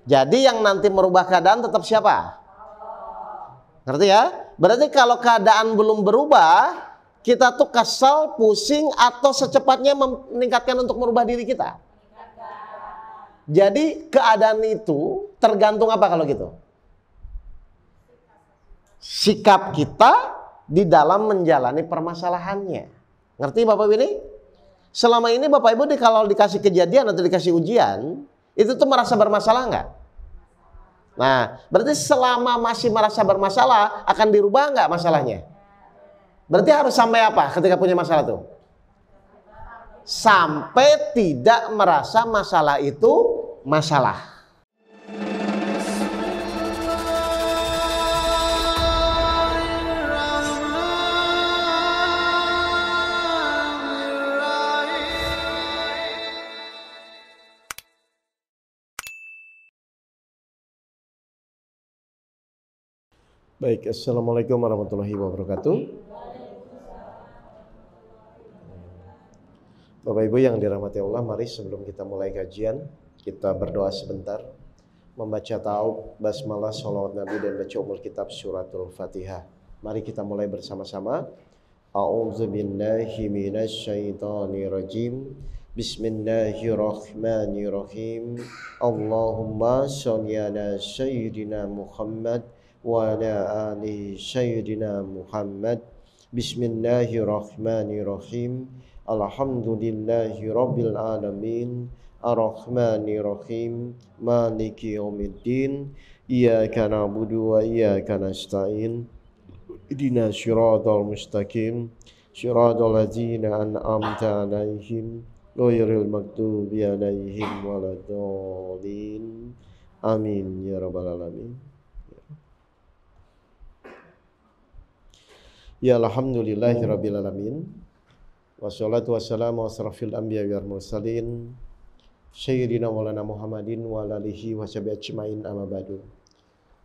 Jadi yang nanti merubah keadaan tetap siapa? Ngerti ya? Berarti kalau keadaan belum berubah, kita tuh kesal, pusing, atau secepatnya meningkatkan untuk merubah diri kita. Jadi keadaan itu tergantung apa kalau gitu? Sikap kita di dalam menjalani permasalahannya. Ngerti Bapak Ibu ini? Selama ini Bapak Ibu kalau dikasih kejadian atau dikasih ujian, itu tuh merasa bermasalah nggak? Nah, berarti selama masih merasa bermasalah, akan dirubah nggak masalahnya? Berarti harus sampai apa ketika punya masalah tuh? Sampai tidak merasa masalah itu masalah. Baik, assalamualaikum warahmatullahi wabarakatuh. Bapak Ibu yang dirahmati Allah, mari sebelum kita mulai kajian, kita berdoa sebentar, membaca taub, basmalah, sholawat Nabi, dan baca umul kitab suratul Fatihah. Mari kita mulai bersama-sama. A'udzubillahi minasyaitonirrajim. Bismillahirrahmanirrahim. Allahumma sholli ala sayyidina Muhammad wa ala ali sayyidina Muhammad. Bismillahirrahmanirrahim. Alhamdulillahi rabbil alamin. Ar-Rahmanir-Rahim. Maliki yaumiddin. Iyyaka na'budu wa iyyaka nasta'in. Ihdina syiratal mustaqim. Syiratal ladzina an'amta 'alaihim ghairil maghdubi 'alaihim waladdallin. Amin ya rabbal alamin. Ya alhamdulillahirabbil alamin. Wassalatu wassalamu asrafil anbiya wal mursalin sayyidina maulana Muhammadin wa alihi washabihi ajmain amma ba'du.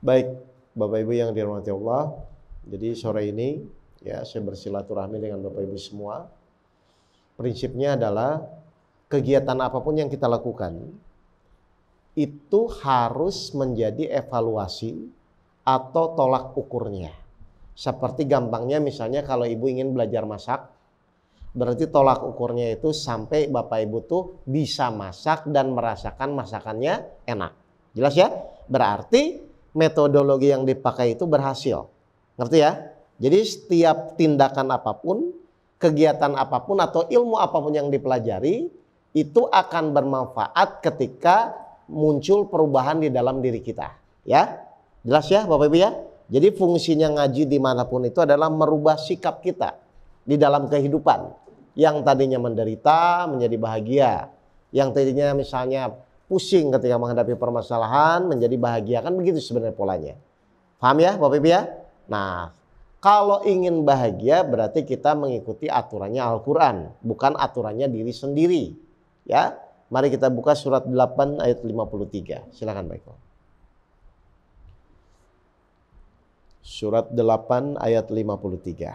Baik, Bapak Ibu yang dirahmati Allah. Jadi sore ini ya saya bersilaturahmi dengan Bapak Ibu semua. Prinsipnya adalah kegiatan apapun yang kita lakukan itu harus menjadi evaluasi atau tolak ukurnya. Seperti gampangnya misalnya kalau Ibu ingin belajar masak, berarti tolak ukurnya itu sampai Bapak Ibu tuh bisa masak dan merasakan masakannya enak. Jelas ya? Berarti metodologi yang dipakai itu berhasil. Ngerti ya? Jadi setiap tindakan apapun, kegiatan apapun atau ilmu apapun yang dipelajari itu akan bermanfaat ketika muncul perubahan di dalam diri kita. Ya? Jelas ya Bapak Ibu ya? Jadi fungsinya ngaji dimanapun itu adalah merubah sikap kita di dalam kehidupan. Yang tadinya menderita menjadi bahagia. Yang tadinya misalnya pusing ketika menghadapi permasalahan menjadi bahagia. Kan begitu sebenarnya polanya. Paham ya Bapak Ibu ya? Nah, kalau ingin bahagia berarti kita mengikuti aturannya Al-Quran. Bukan aturannya diri sendiri. Ya, mari kita buka surat 8 ayat 53. Silakan Pak Eko. Surat 8 ayat 53.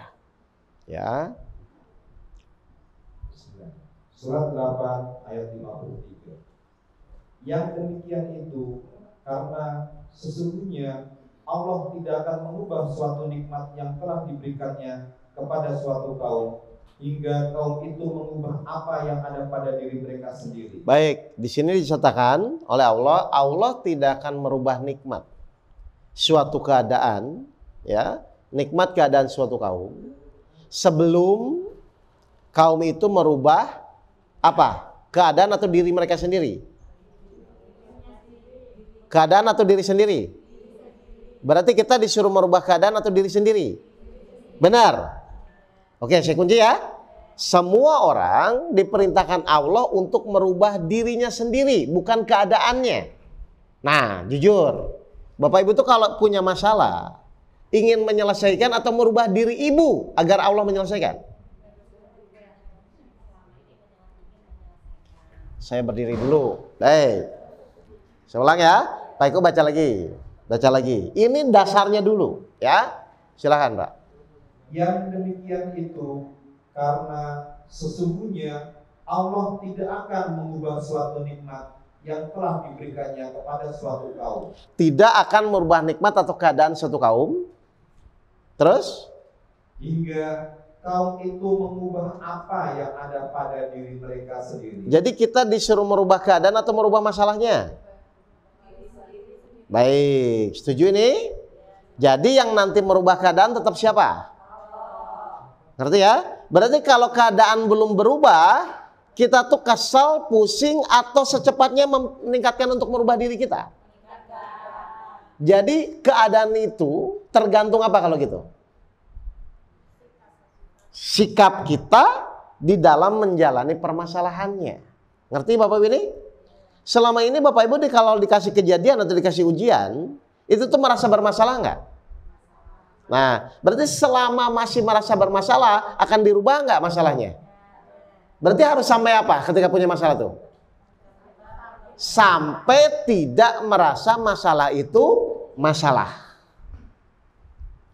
Ya. Surat 8 ayat 53. Yang demikian itu karena sesungguhnya Allah tidak akan mengubah suatu nikmat yang telah diberikannya kepada suatu kaum hingga kaum itu mengubah apa yang ada pada diri mereka sendiri. Baik, di sini diceritakan oleh Allah, Allah tidak akan merubah nikmat suatu keadaan, ya, nikmat keadaan suatu kaum sebelum kaum itu merubah apa? Keadaan atau diri mereka sendiri? Keadaan atau diri sendiri? Berarti kita disuruh merubah keadaan atau diri sendiri? Benar. Oke, saya kunci ya. Semua orang diperintahkan Allah untuk merubah dirinya sendiri, bukan keadaannya. Nah, jujur, Bapak Ibu tuh kalau punya masalah, ingin menyelesaikan atau merubah diri Ibu agar Allah menyelesaikan? Saya berdiri dulu. Baik. Saya ulang ya. Pak Eko baca lagi. Baca lagi. Ini dasarnya dulu, ya. Silakan, Pak. Yang demikian itu karena sesungguhnya Allah tidak akan mengubah suatu nikmat yang telah diberikannya kepada suatu kaum. Tidak akan merubah nikmat atau keadaan suatu kaum. Terus? Hingga kaum itu mengubah apa yang ada pada diri mereka sendiri. Jadi kita disuruh merubah keadaan atau merubah masalahnya? Baik, setuju ini? Jadi yang nanti merubah keadaan tetap siapa? Ngerti ya? Berarti kalau keadaan belum berubah, kita tuh kesal, pusing, atau secepatnya meningkatkan untuk merubah diri kita. Jadi keadaan itu tergantung apa kalau gitu? Sikap kita di dalam menjalani permasalahannya. Ngerti Bapak Ibu ini? Selama ini Bapak Ibu kalau dikasih kejadian atau dikasih ujian, itu tuh merasa bermasalah nggak? Nah, berarti selama masih merasa bermasalah, akan dirubah nggak masalahnya? Berarti harus sampai apa ketika punya masalah tuh? Sampai tidak merasa masalah itu masalah.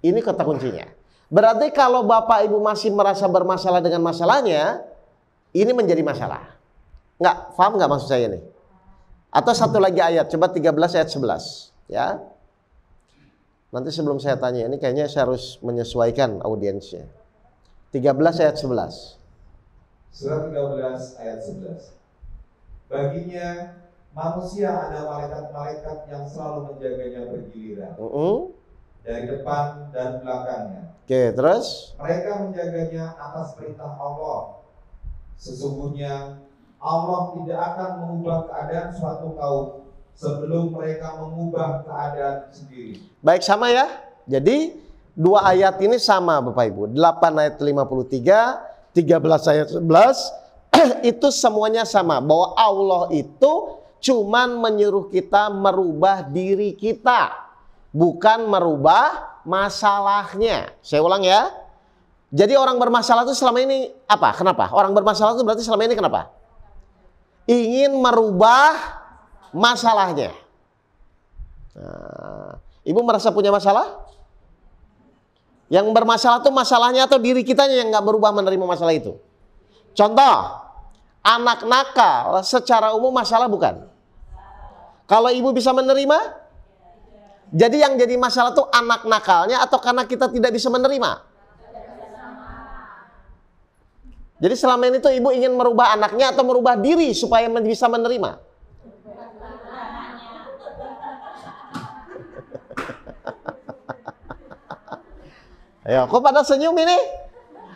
Ini kata kuncinya. Berarti kalau Bapak Ibu masih merasa bermasalah dengan masalahnya, ini menjadi masalah. Nggak, paham nggak maksud saya ini? Atau satu lagi ayat, coba 13 ayat 11. Ya. Nanti sebelum saya tanya, ini kayaknya saya harus menyesuaikan audiensnya. 13 ayat 11. Surat 13 ayat 11. Baginya manusia ada malaikat-malaikat yang selalu menjaganya bergiliran. Dari depan dan belakangnya. Oke, terus? Mereka menjaganya atas perintah Allah. Sesungguhnya Allah tidak akan mengubah keadaan suatu kaum sebelum mereka mengubah keadaan sendiri. Baik, sama ya. Jadi dua ayat ini sama Bapak Ibu. 8 ayat 53, 13 ayat 11 itu semuanya sama, bahwa Allah itu cuman menyuruh kita merubah diri kita, bukan merubah masalahnya. Saya ulang ya. Jadi orang bermasalah itu selama ini apa? Kenapa? Orang bermasalah itu berarti selama ini kenapa? Ingin merubah masalahnya. Nah, Ibu merasa punya masalah? Yang bermasalah itu masalahnya atau diri kitanya yang nggak berubah menerima masalah itu? Contoh, anak nakal secara umum masalah bukan? Kalau ibu bisa menerima? Jadi yang jadi masalah tuh anak nakalnya atau karena kita tidak bisa menerima? Jadi selama ini tuh ibu ingin merubah anaknya atau merubah diri supaya bisa menerima? Ayo, kok pada senyum ini?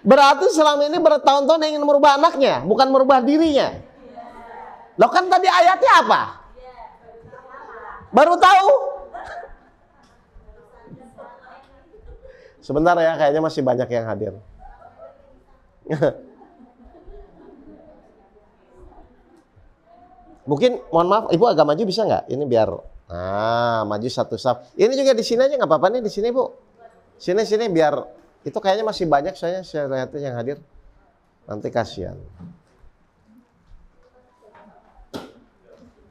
Berarti selama ini bertahun-tahun ingin merubah anaknya, bukan merubah dirinya. Loh kan tadi ayatnya apa? Baru tahu? Sebentar ya, kayaknya masih banyak yang hadir. Mungkin, mohon maaf, Ibu agak maju bisa nggak? Ini biar, maju satu saf. Ini juga di sini aja nggak apa-apa nih, di sini Bu. Sini biar, itu kayaknya masih banyak saya lihatnya yang hadir. Nanti kasihan.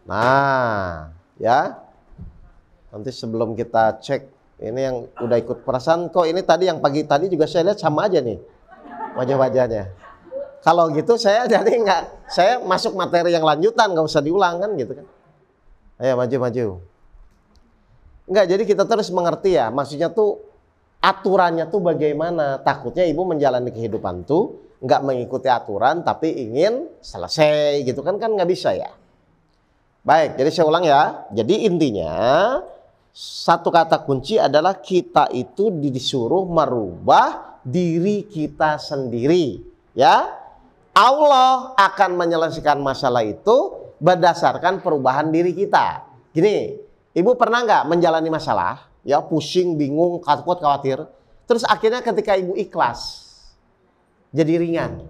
Nah, ya. Nanti sebelum kita cek, ini yang udah ikut perasaan kok ini tadi yang pagi tadi juga saya lihat sama aja nih wajah-wajahnya. Kalau gitu saya jadi saya masuk materi yang lanjutan, nggak usah diulang kan gitu kan. Ayo maju. Enggak, jadi kita terus mengerti ya, maksudnya tuh aturannya tuh bagaimana. Takutnya ibu menjalani kehidupan tuh nggak mengikuti aturan tapi ingin selesai gitu kan nggak bisa ya. Baik, jadi saya ulang ya. Jadi intinya satu kata kunci adalah kita itu disuruh merubah diri kita sendiri ya. Allah akan menyelesaikan masalah itu berdasarkan perubahan diri kita. Gini, ibu pernah nggak menjalani masalah, ya pusing, bingung, takut, khawatir, terus akhirnya ketika ibu ikhlas, jadi ringan.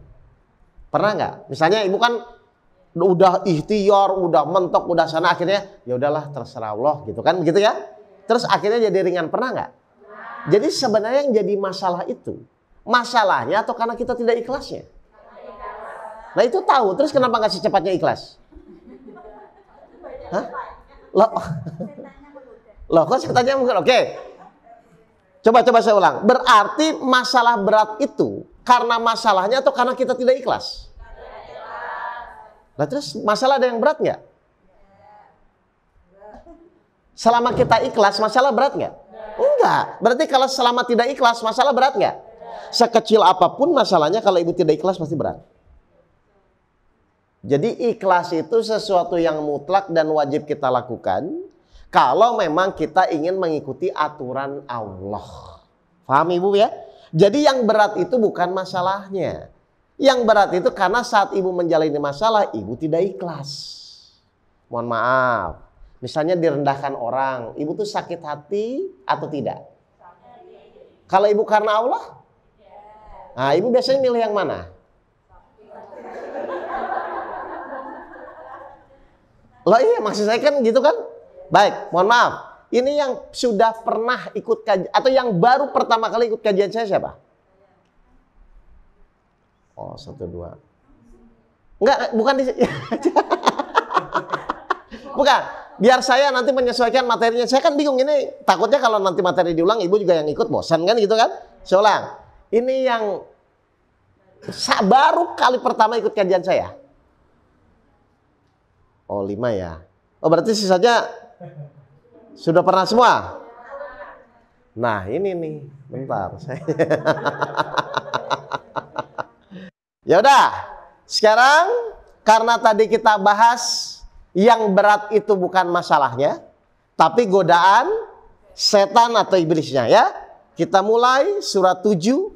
Pernah nggak? Misalnya ibu kan udah ikhtiar, udah mentok, udah sana, akhirnya ya udahlah terserah Allah gitu kan, gitu ya. Terus akhirnya jadi ringan, pernah nggak? Jadi sebenarnya yang jadi masalah itu masalahnya atau karena kita tidak ikhlasnya? Nah itu tahu, terus kenapa nggak secepatnya ikhlas? Hah? Loh kok secepatnya mungkin? Oke. Coba saya ulang. Berarti masalah berat itu karena masalahnya atau karena kita tidak ikhlas? Nah terus masalah ada yang berat nggak? Selama kita ikhlas, masalah berat nggak? Enggak. Berarti kalau selama tidak ikhlas, masalah berat nggak? Sekecil apapun masalahnya, kalau ibu tidak ikhlas pasti berat. Jadi ikhlas itu sesuatu yang mutlak dan wajib kita lakukan kalau memang kita ingin mengikuti aturan Allah. Paham ibu ya? Jadi yang berat itu bukan masalahnya. Yang berat itu karena saat ibu menjalani masalah, ibu tidak ikhlas. Mohon maaf. Misalnya direndahkan orang, ibu tuh sakit hati atau tidak? Kalau ibu karena Allah? Nah, ibu biasanya milih yang mana? Loh iya, maksud saya kan gitu kan? Baik, mohon maaf. Ini yang sudah pernah ikut kajian atau yang baru pertama kali ikut kajian saya siapa? Oh, 1, 2. Enggak, bukan di bukan. Biar saya nanti menyesuaikan materinya. Saya kan bingung ini, takutnya kalau nanti materi diulang ibu juga yang ikut bosan kan gitu kan? Saya ulang. Ini yang baru kali pertama ikut kajian saya. Oh 5 ya. Oh berarti sisanya sudah pernah semua? Nah ini nih, bentar. Ya udah, sekarang karena tadi kita bahas yang berat itu bukan masalahnya, tapi godaan setan atau iblisnya ya. Kita mulai surat 7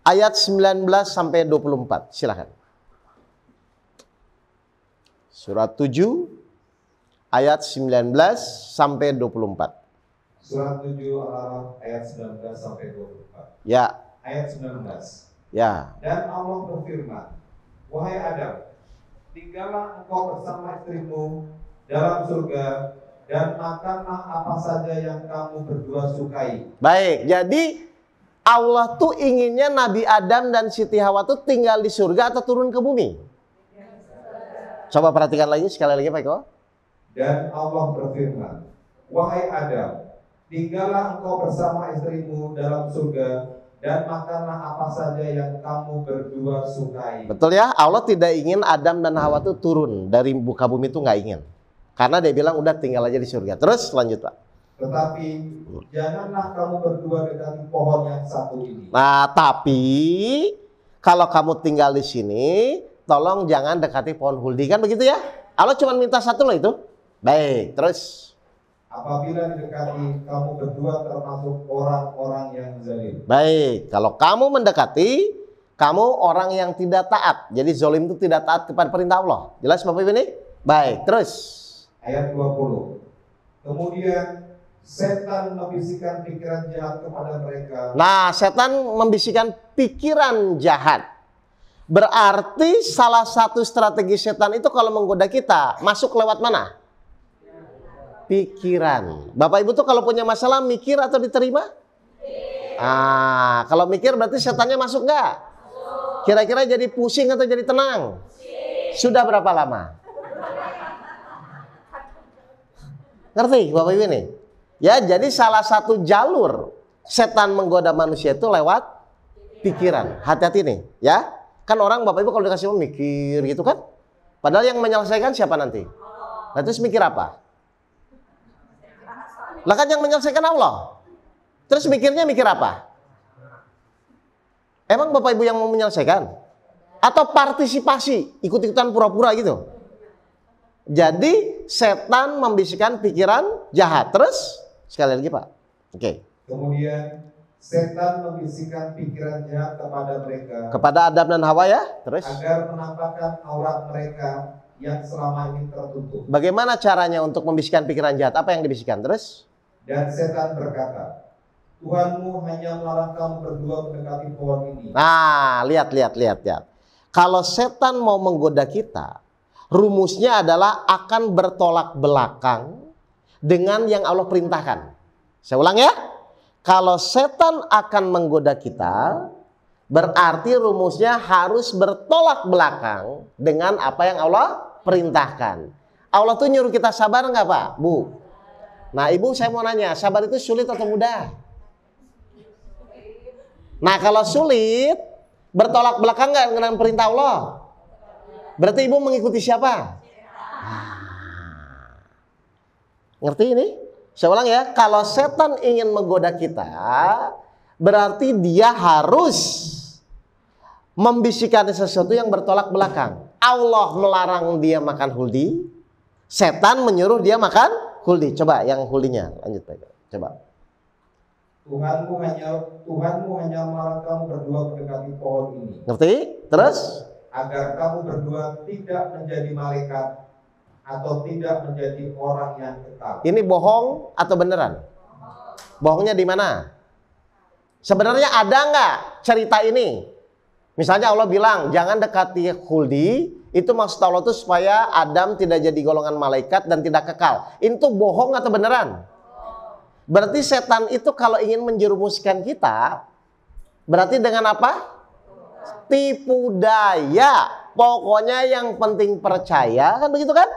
ayat 19 sampai 24. Silakan. Surat 7 ayat 19 sampai 24. Surat 7 Al-A'raf ayat 19 sampai 24. Ya. Ayat 19. Ya. Dan Allah berfirman, wahai Adam, tinggallah engkau bersama istrimu dalam surga dan makanlah apa saja yang kamu berdua sukai. Baik, jadi Allah tuh inginnya Nabi Adam dan Siti Hawa tuh tinggal di surga atau turun ke bumi? Coba perhatikan lagi sekali lagi Pak Eko. Dan Allah berfirman, wahai Adam, tinggallah engkau bersama istrimu dalam surga dan makanlah apa saja yang kamu berdua sukai. Betul ya, Allah tidak ingin Adam dan Hawa tuh turun dari muka bumi, itu nggak ingin. Karena dia bilang udah tinggal aja di surga. Terus lanjut Pak. Tetapi janganlah kamu berdua dekati pohon yang satu ini. Nah, tapi kalau kamu tinggal di sini, tolong jangan dekati pohon huldi, kan begitu ya? Allah cuma minta satu loh itu. Baik, terus. Apabila didekati, kamu berdua termasuk orang-orang yang zalim. Baik, kalau kamu mendekati, kamu orang yang tidak taat. Jadi zalim itu tidak taat kepada perintah Allah. Jelas Bapak Ibu ini? Baik, terus. Ayat 20. Kemudian setan membisikkan pikiran jahat kepada mereka. Nah, setan membisikkan pikiran jahat. Berarti salah satu strategi setan itu kalau menggoda kita, masuk lewat mana? Pikiran. Bapak Ibu tuh kalau punya masalah mikir atau diterima? Ah, kalau mikir berarti setannya masuk nggak? Kira-kira jadi pusing atau jadi tenang? Sudah berapa lama? Ngerti Bapak Ibu ini? Ya, jadi salah satu jalur setan menggoda manusia itu lewat pikiran. Hati-hati nih, ya. Kan orang Bapak Ibu kalau dikasih mikir gitu kan? Padahal yang menyelesaikan siapa nanti? Nah, terus mikir apa? Lah kan yang menyelesaikan Allah. Terus mikirnya mikir apa? Emang Bapak Ibu yang mau menyelesaikan? Atau partisipasi, ikut-ikutan pura-pura gitu? Jadi setan membisikkan pikiran jahat. Terus sekali lagi Pak. Oke. Kemudian setan membisikkan pikiran jahat kepada mereka. Kepada Adam dan Hawa ya. Terus. Agar menampakkan aurat mereka yang selama ini tertutup. Bagaimana caranya untuk membisikkan pikiran jahat? Apa yang dibisikkan? Terus. Dan setan berkata, Tuhanmu hanya melarang kamu berdua mendekati pohon ini. Nah, lihat. Kalau setan mau menggoda kita, rumusnya adalah akan bertolak belakang dengan yang Allah perintahkan. Saya ulang ya. Kalau setan akan menggoda kita, berarti rumusnya harus bertolak belakang dengan apa yang Allah perintahkan. Allah tuh nyuruh kita sabar nggak Pak? Bu? Nah Ibu saya mau nanya, sabar itu sulit atau mudah? Nah kalau sulit, bertolak belakang nggak dengan perintah Allah? Berarti Ibu mengikuti siapa? Ngerti ini? Saya ulang ya, kalau setan ingin menggoda kita, berarti dia harus membisikkan sesuatu yang bertolak belakang. Allah melarang dia makan huldi, setan menyuruh dia makan huldi. Coba yang huldinya, lanjut Pak. Coba. Tuhanmu hanya melarang kamu berdua mendekati pohon ini. Ngerti? Terus? Agar kamu berdua tidak menjadi malaikat atau tidak menjadi orang yang kekal. Ini bohong atau beneran? Bohongnya di mana? Sebenarnya ada nggak cerita ini? Misalnya Allah bilang jangan dekati huldi, itu maksud Allah itu supaya Adam tidak jadi golongan malaikat dan tidak kekal. Itu bohong atau beneran? Berarti setan itu kalau ingin menjerumuskan kita, berarti dengan apa? Tipu daya. Pokoknya yang penting percaya, kan begitu kan?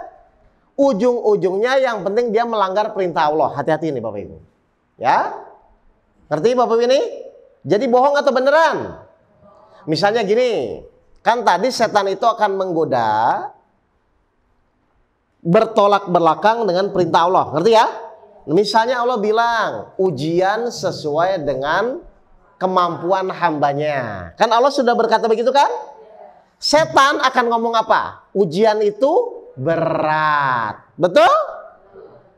Ujung-ujungnya yang penting dia melanggar perintah Allah. Hati-hati ini Bapak Ibu. Ya? Ngerti Bapak Ibu ini? Jadi bohong atau beneran? Misalnya gini, kan tadi setan itu akan menggoda bertolak belakang dengan perintah Allah. Ngerti ya? Misalnya Allah bilang ujian sesuai dengan kemampuan hambanya. Kan Allah sudah berkata begitu kan? Setan akan ngomong apa? Ujian itu berat. Betul?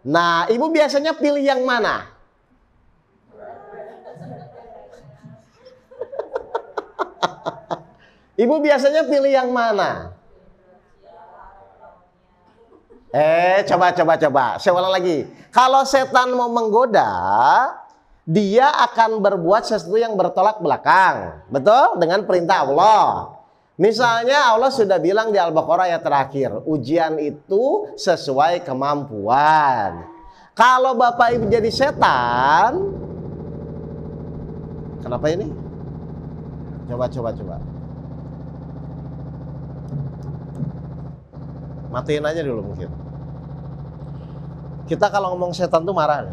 Nah, ibu biasanya pilih yang mana? Ibu biasanya pilih yang mana? Coba. Saya ulang lagi. Kalau setan mau menggoda, dia akan berbuat sesuatu yang bertolak belakang. Betul? Dengan perintah Allah. Misalnya Allah sudah bilang di Al-Baqarah ayat terakhir, ujian itu sesuai kemampuan. Kalau Bapak Ibu jadi setan, kenapa ini? Coba. Matiin aja dulu mungkin. Kita kalau ngomong setan tuh marah.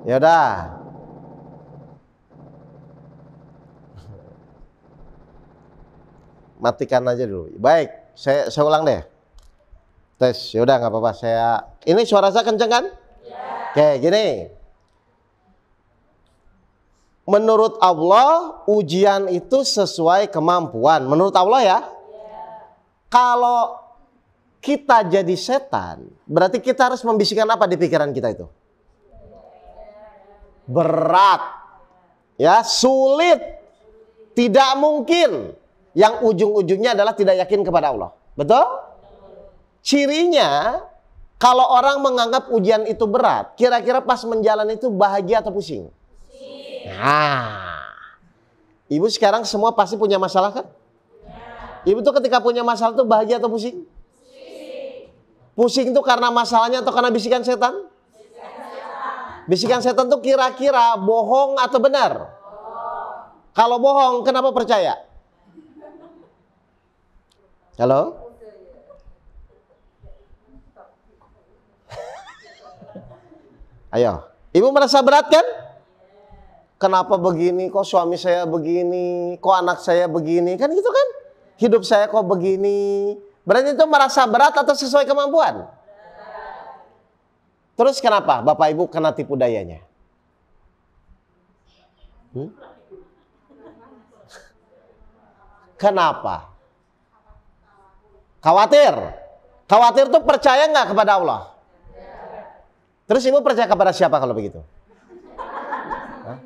Ya udah. Matikan aja dulu. Baik, saya ulang deh. Tes, ya udah nggak apa-apa. Ini suara saya kenceng kan? Ya. Oke, gini. Menurut Allah, ujian itu sesuai kemampuan. Menurut Allah ya. Kalau kita jadi setan, berarti kita harus membisikkan apa di pikiran kita itu? Berat, ya, sulit, tidak mungkin. Yang ujung-ujungnya adalah tidak yakin kepada Allah. Betul? Cirinya, kalau orang menganggap ujian itu berat, kira-kira pas menjalani itu bahagia atau pusing? Nah, ibu sekarang semua pasti punya masalah kan? Ibu tuh ketika punya masalah tuh bahagia atau pusing? Pusing tuh karena masalahnya atau karena bisikan setan? Bisikan setan tuh kira-kira bohong atau benar? Kalau bohong, kenapa percaya? Halo? Ayo, ibu merasa berat kan? Kenapa begini? Kok suami saya begini? Kok anak saya begini? Kan gitu kan? Hidup saya kok begini? Berarti itu merasa berat atau sesuai kemampuan? Terus kenapa Bapak Ibu kena tipu dayanya? Kenapa? Khawatir. Khawatir tuh percaya nggak kepada Allah? Terus ibu percaya kepada siapa kalau begitu? Hah?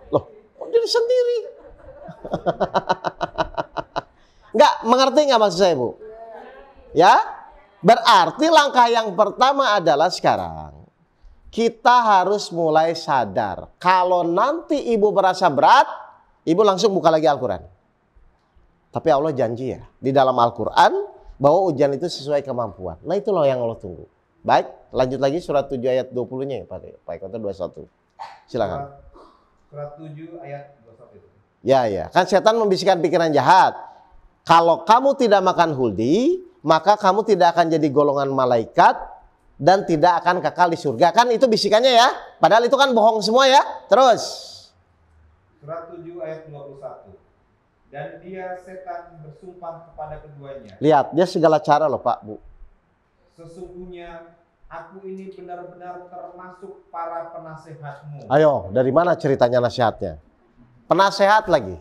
Loh, kok diri sendiri? Nggak, mengerti nggak maksud saya Bu? Ya? Berarti langkah yang pertama adalah sekarang kita harus mulai sadar. Kalau nanti ibu merasa berat, ibu langsung buka lagi Al-Quran. Tapi Allah janji ya di dalam Al-Quran bahwa ujian itu sesuai kemampuan. Nah itu loh yang Allah tunggu. Baik, lanjut lagi surat 7 ayat 20-nya ya Pak Eko 21. Silakan. Surat 7 ayat 21. Ya. Kan setan membisikkan pikiran jahat. Kalau kamu tidak makan huldi, maka kamu tidak akan jadi golongan malaikat dan tidak akan kekal di surga. Kan itu bisikannya ya. Padahal itu kan bohong semua ya. Terus. Surat 7 ayat 21. Dan dia setan bersumpah kepada keduanya. Lihat, dia segala cara loh Pak, Bu. Sesungguhnya aku ini benar-benar termasuk para penasehatmu. Ayo, dari mana ceritanya nasihatnya? Penasehat lagi.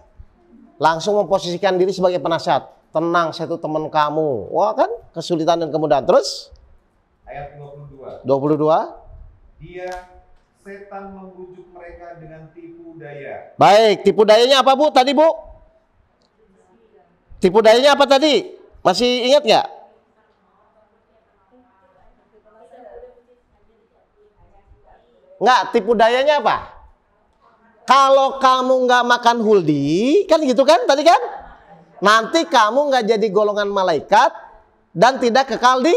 Langsung memposisikan diri sebagai penasehat. Tenang, saya itu teman kamu. Wah kan, kesulitan dan kemudahan. Terus? Ayat 22. 22. Dia setan membujuk mereka dengan tipu daya. Baik, tipu dayanya apa Bu tadi Bu? Tipu dayanya apa tadi? Masih ingat nggak? Nggak, tipu dayanya apa? Kalau kamu nggak makan huldi, kan gitu kan tadi kan? Nanti kamu nggak jadi golongan malaikat dan tidak kekal di.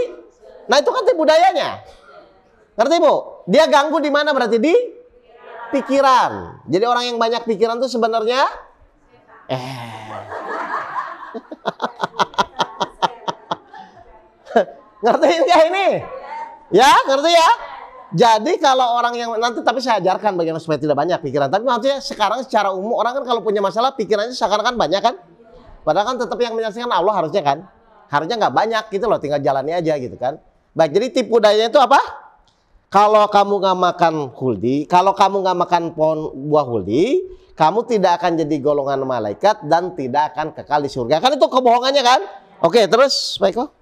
Nah itu kan tipu dayanya. Ngerti Bu? Dia ganggu di mana berarti? Di pikiran. Jadi orang yang banyak pikiran tuh sebenarnya ngerti nggak ini? Ya, ngerti ya? Jadi kalau orang yang nanti, tapi saya ajarkan bagaimana supaya tidak banyak pikiran. Tapi maksudnya sekarang secara umum orang kan kalau punya masalah pikirannya sekarang kan banyak kan? Padahal kan tetap yang menyelesaikan Allah harusnya kan? Harusnya nggak banyak gitu loh, tinggal jalani aja gitu kan? Baik, jadi tipu dayanya itu apa? Kalau kamu nggak makan huldi, kalau kamu nggak makan pohon buah huldi, kamu tidak akan jadi golongan malaikat dan tidak akan kekal di surga. Kan itu kebohongannya kan? Oke, terus Pak Eko?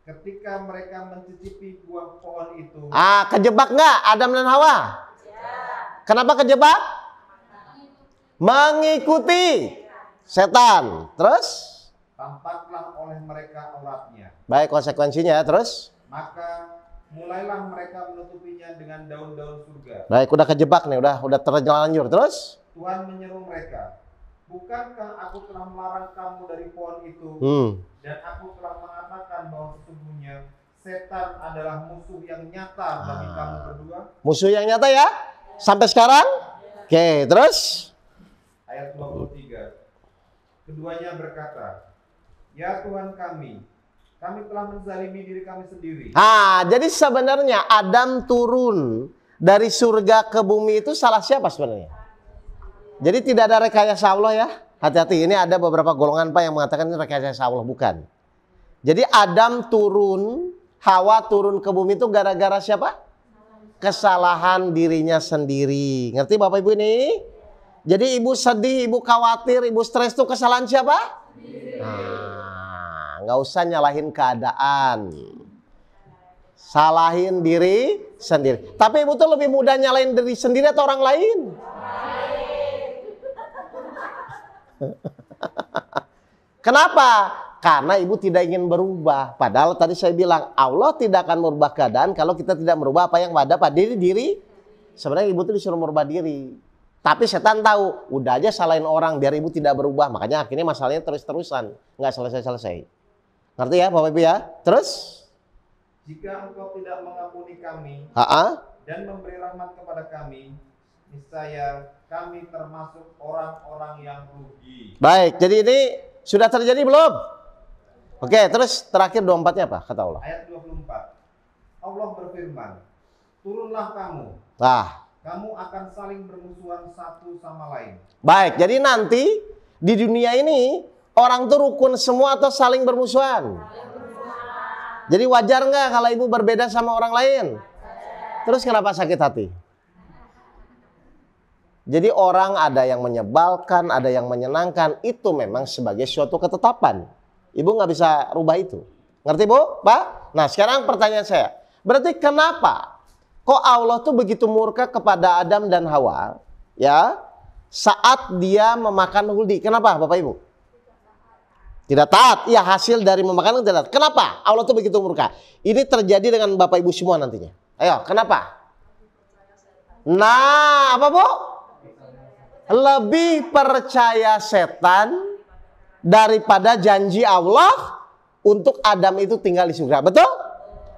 Ketika mereka mencicipi buah pohon itu. Kejebak nggak Adam dan Hawa? Ya. Kenapa kejebak? Mengikuti setan. Terus? Tampaklah oleh mereka auratnya. Baik, konsekuensinya. Terus? Maka mulailah mereka menutupinya dengan daun-daun surga. Baik, udah kejebak nih, udah terlanjur. Terus? Tuhan menyeru mereka, bukankah aku telah melarang kamu dari pohon itu? Dan aku telah mengatakan bahwa sesungguhnya setan adalah musuh yang nyata bagi kamu berdua. Musuh yang nyata ya? Sampai sekarang? Oke, terus? Ayat 23. Keduanya berkata, ya Tuhan kami telah menzalimi diri kami sendiri. Jadi sebenarnya Adam turun dari surga ke bumi itu salah siapa sebenarnya? Jadi tidak ada rekayasa Allah ya. Hati-hati, ini ada beberapa golongan Pak yang mengatakan ini rekayasa Allah, bukan. Jadi Adam turun, Hawa turun ke bumi itu gara-gara siapa? Kesalahan dirinya sendiri. Ngerti Bapak Ibu ini? Jadi ibu sedih, ibu khawatir, ibu stres itu kesalahan siapa? Nggak usah nyalahin keadaan. Salahin diri sendiri. Tapi ibu tuh lebih mudah nyalahin diri sendiri atau orang lain? Kenapa? Karena ibu tidak ingin berubah. Padahal tadi saya bilang Allah tidak akan merubah keadaan kalau kita tidak merubah apa yang ada pada diri. Sebenarnya ibu tuh disuruh merubah diri. Tapi setan tahu, udah aja salahin orang biar ibu tidak berubah. Makanya akhirnya masalahnya terus-terusan, nggak selesai-selesai. Ngerti ya Bapak Ibu ya? Terus? Jika engkau tidak mengampuni kami dan memberi rahmat kepada kami, niscaya kami termasuk orang-orang yang rugi. Baik, jadi ini sudah terjadi belum? Oke, terus terakhir 24-nya apa kata Allah? Ayat 24. Allah berfirman, turunlah kamu. Kamu akan saling bermusuhan satu sama lain. Baik, jadi nanti di dunia ini orang tuh rukun semua atau saling bermusuhan? Jadi wajar nggak kalau ibu berbeda sama orang lain? Terus kenapa sakit hati? Jadi orang ada yang menyebalkan, ada yang menyenangkan. Itu memang sebagai suatu ketetapan. Ibu nggak bisa rubah itu. Ngerti Bu? Pak? Nah sekarang pertanyaan saya. Berarti kenapa kok Allah tuh begitu murka kepada Adam dan Hawa? Ya, saat dia memakan huldi. Kenapa Bapak Ibu? Tidak taat. Ya hasil dari memakan tidak taat. Kenapa Allah tuh begitu murka? Ini terjadi dengan Bapak Ibu semua nantinya. Ayo, kenapa? Nah, apa Bu? Lebih percaya setan daripada janji Allah untuk Adam itu tinggal di surga. Betul?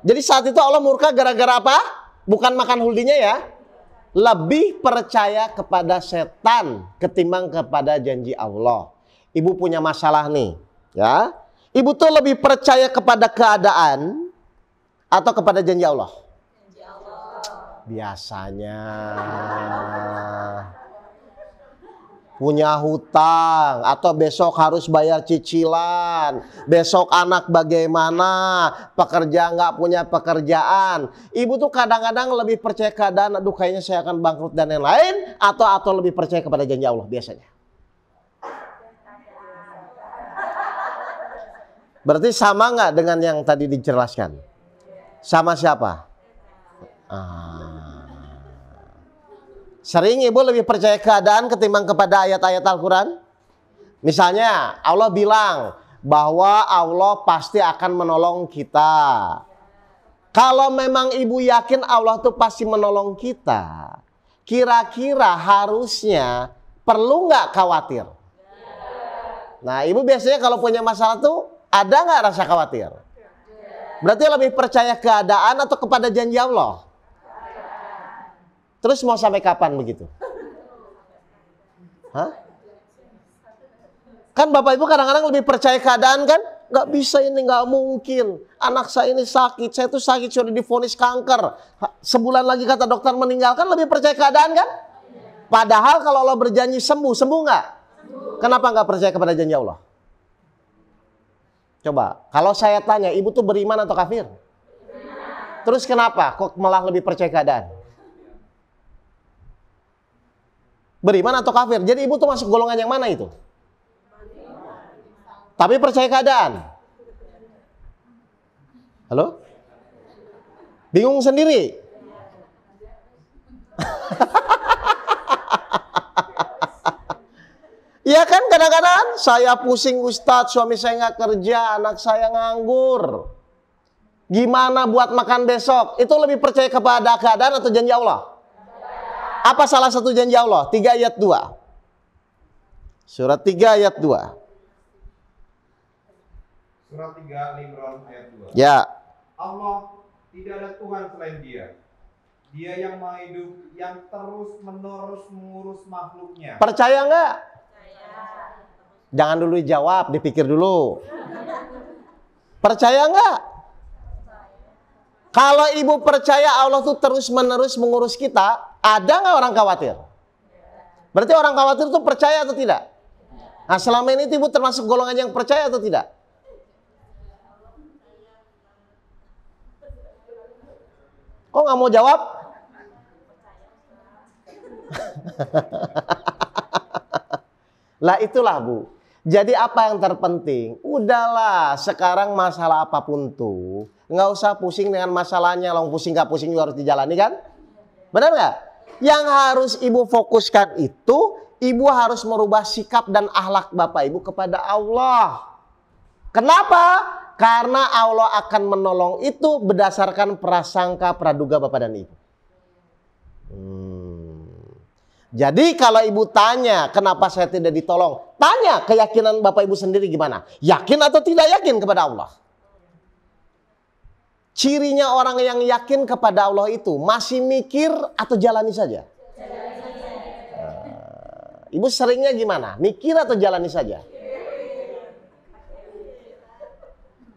Jadi saat itu Allah murka gara-gara apa? Bukan makan huldinya ya. Lebih percaya kepada setan ketimbang kepada janji Allah. Ibu punya masalah nih, ya. Ibu tuh lebih percaya kepada keadaan atau kepada janji Allah? Janji Allah. Biasanya. punya hutang, atau besok harus bayar cicilan, besok anak bagaimana, pekerja nggak punya pekerjaan. Ibu tuh kadang-kadang lebih percaya keadaan, aduh kayaknya saya akan bangkrut dan lain-lain, atau lebih percaya kepada janji Allah biasanya. Berarti sama nggak dengan yang tadi dijelaskan? Sama siapa? Sering ibu lebih percaya keadaan ketimbang kepada ayat-ayat Al-Quran? Misalnya Allah bilang bahwa Allah pasti akan menolong kita. Kalau memang ibu yakin Allah tuh pasti menolong kita, kira-kira harusnya perlu nggak khawatir? Nah ibu biasanya kalau punya masalah tuh ada nggak rasa khawatir? Berarti lebih percaya keadaan atau kepada janji Allah? Terus mau sampai kapan begitu? Hah? Kan Bapak Ibu kadang-kadang lebih percaya keadaan kan? Gak bisa ini, gak mungkin. Anak saya ini sakit, saya tuh sakit sudah divonis kanker. Sebulan lagi kata dokter meninggal, kan lebih percaya keadaan kan? Padahal kalau Allah berjanji sembuh, sembuh gak? Kenapa gak percaya kepada janji Allah? Coba, kalau saya tanya, ibu tuh beriman atau kafir? Terus kenapa kok malah lebih percaya keadaan? Beriman atau kafir? Jadi ibu tuh masuk golongan yang mana itu? Tapi percaya keadaan. Halo? Bingung sendiri? Iya kan kadang-kadang saya pusing Ustadz, suami saya nggak kerja, anak saya nganggur. Gimana buat makan besok? Itu lebih percaya kepada keadaan atau janji Allah? Apa salah satu janji Allah? 3 ayat 2. Surat 3 ayat 2. Surat 3 Al-Imran ayat 2. Ya. Allah tidak ada Tuhan selain Dia. Dia yang maha hidup, yang terus-menerus mengurus makhluknya. Percaya nggak? Jangan dulu dijawab, dipikir dulu. Percaya nggak? Kalau ibu percaya Allah tuh terus-menerus mengurus kita, ada nggak orang khawatir? Berarti orang khawatir tuh percaya atau tidak? Nah selama ini ibu termasuk golongan yang percaya atau tidak? Kok nggak mau jawab? Lah itulah Bu. Jadi apa yang terpenting? Udahlah sekarang masalah apapun tuh nggak usah pusing dengan masalahnya. Long pusing nggak pusing juga harus dijalani kan? Benar nggak? Yang harus ibu fokuskan itu, ibu harus merubah sikap dan akhlak Bapak Ibu kepada Allah. Kenapa? Karena Allah akan menolong itu berdasarkan prasangka praduga Bapak dan Ibu. Jadi kalau ibu tanya kenapa saya tidak ditolong, tanya keyakinan Bapak Ibu sendiri gimana? Yakin atau tidak yakin kepada Allah? Cirinya orang yang yakin kepada Allah itu masih mikir atau jalani saja? Ibu seringnya gimana? Mikir atau jalani saja?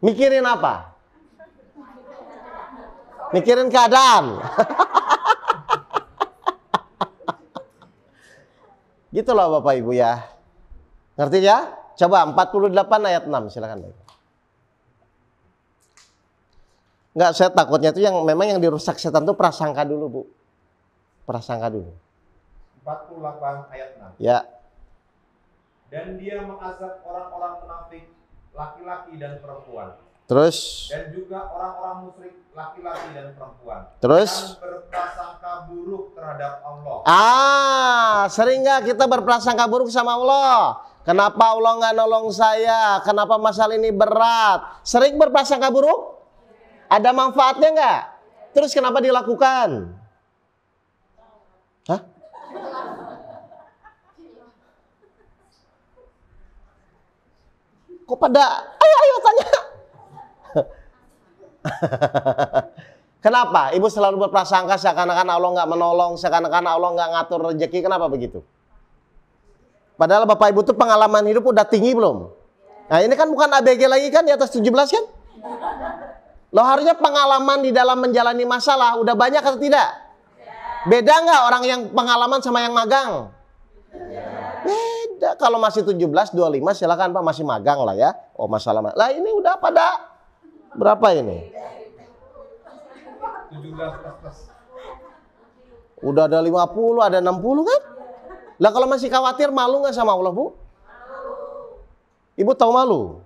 Mikirin apa? Mikirin keadaan. Gitu loh Bapak Ibu ya. Ngerti ya? Coba 48 ayat 6 silakan. Enggak, saya takutnya itu yang memang yang dirusak setan itu prasangka dulu, Bu. Prasangka dulu. 48 ayat 6. Ya. Dan dia mengazab orang-orang munafik, laki-laki dan perempuan. Terus? Dan juga orang-orang musyrik, laki-laki dan perempuan. Terus? Dan berprasangka buruk terhadap Allah. Sering nggak kita berprasangka buruk sama Allah? Kenapa Allah nggak nolong saya? Kenapa masalah ini berat? Sering berprasangka buruk? Ada manfaatnya nggak? Terus kenapa dilakukan? Hah? Kok pada ayo tanya. Kenapa? Ibu selalu berprasangka seakan-akan Allah nggak menolong, seakan-akan Allah nggak ngatur rezeki. Kenapa begitu? Padahal Bapak Ibu tuh pengalaman hidup udah tinggi belum? Nah ini kan bukan ABG lagi kan, di atas 17 kan? Loh harusnya pengalaman di dalam menjalani masalah udah banyak atau tidak? Beda nggak orang yang pengalaman sama yang magang? Ya, kalau masih 17, 25 silakan Pak, masih magang lah ya. Oh masalah. Lah ini udah pada berapa ini? 17 plus. Udah ada 50, ada 60 kan? Lah kalau masih khawatir, malu nggak sama Allah, Bu? Ibu tahu malu?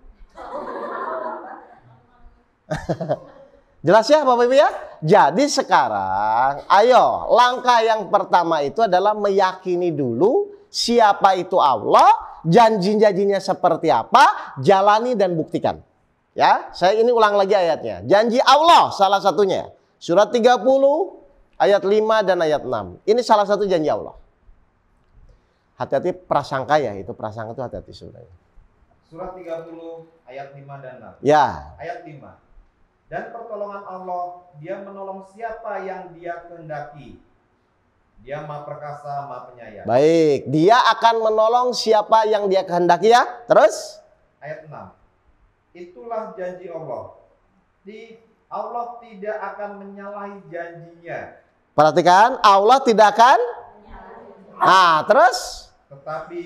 Jelas ya Bapak Ibu ya? Jadi sekarang, ayo, langkah yang pertama itu adalah meyakini dulu siapa itu Allah, janji-janjinya seperti apa, jalani dan buktikan. Ya, saya ini ulang lagi ayatnya. Janji Allah salah satunya. Surat 30 ayat 5 dan ayat 6. Ini salah satu janji Allah. Hati-hati prasangka ya, itu prasangka itu hati-hati sebenarnya. Surat 30 ayat 5 dan 6. Ya. Ayat 5. Dan pertolongan Allah, Dia menolong siapa yang Dia kehendaki. Dia Maha Perkasa, Maha Penyayang. Baik, Dia akan menolong siapa yang Dia kehendaki ya. Terus? Ayat 6. Itulah janji Allah. Allah tidak akan menyalahi janjinya. Perhatikan, Allah tidak akan. Nah, terus? Tetapi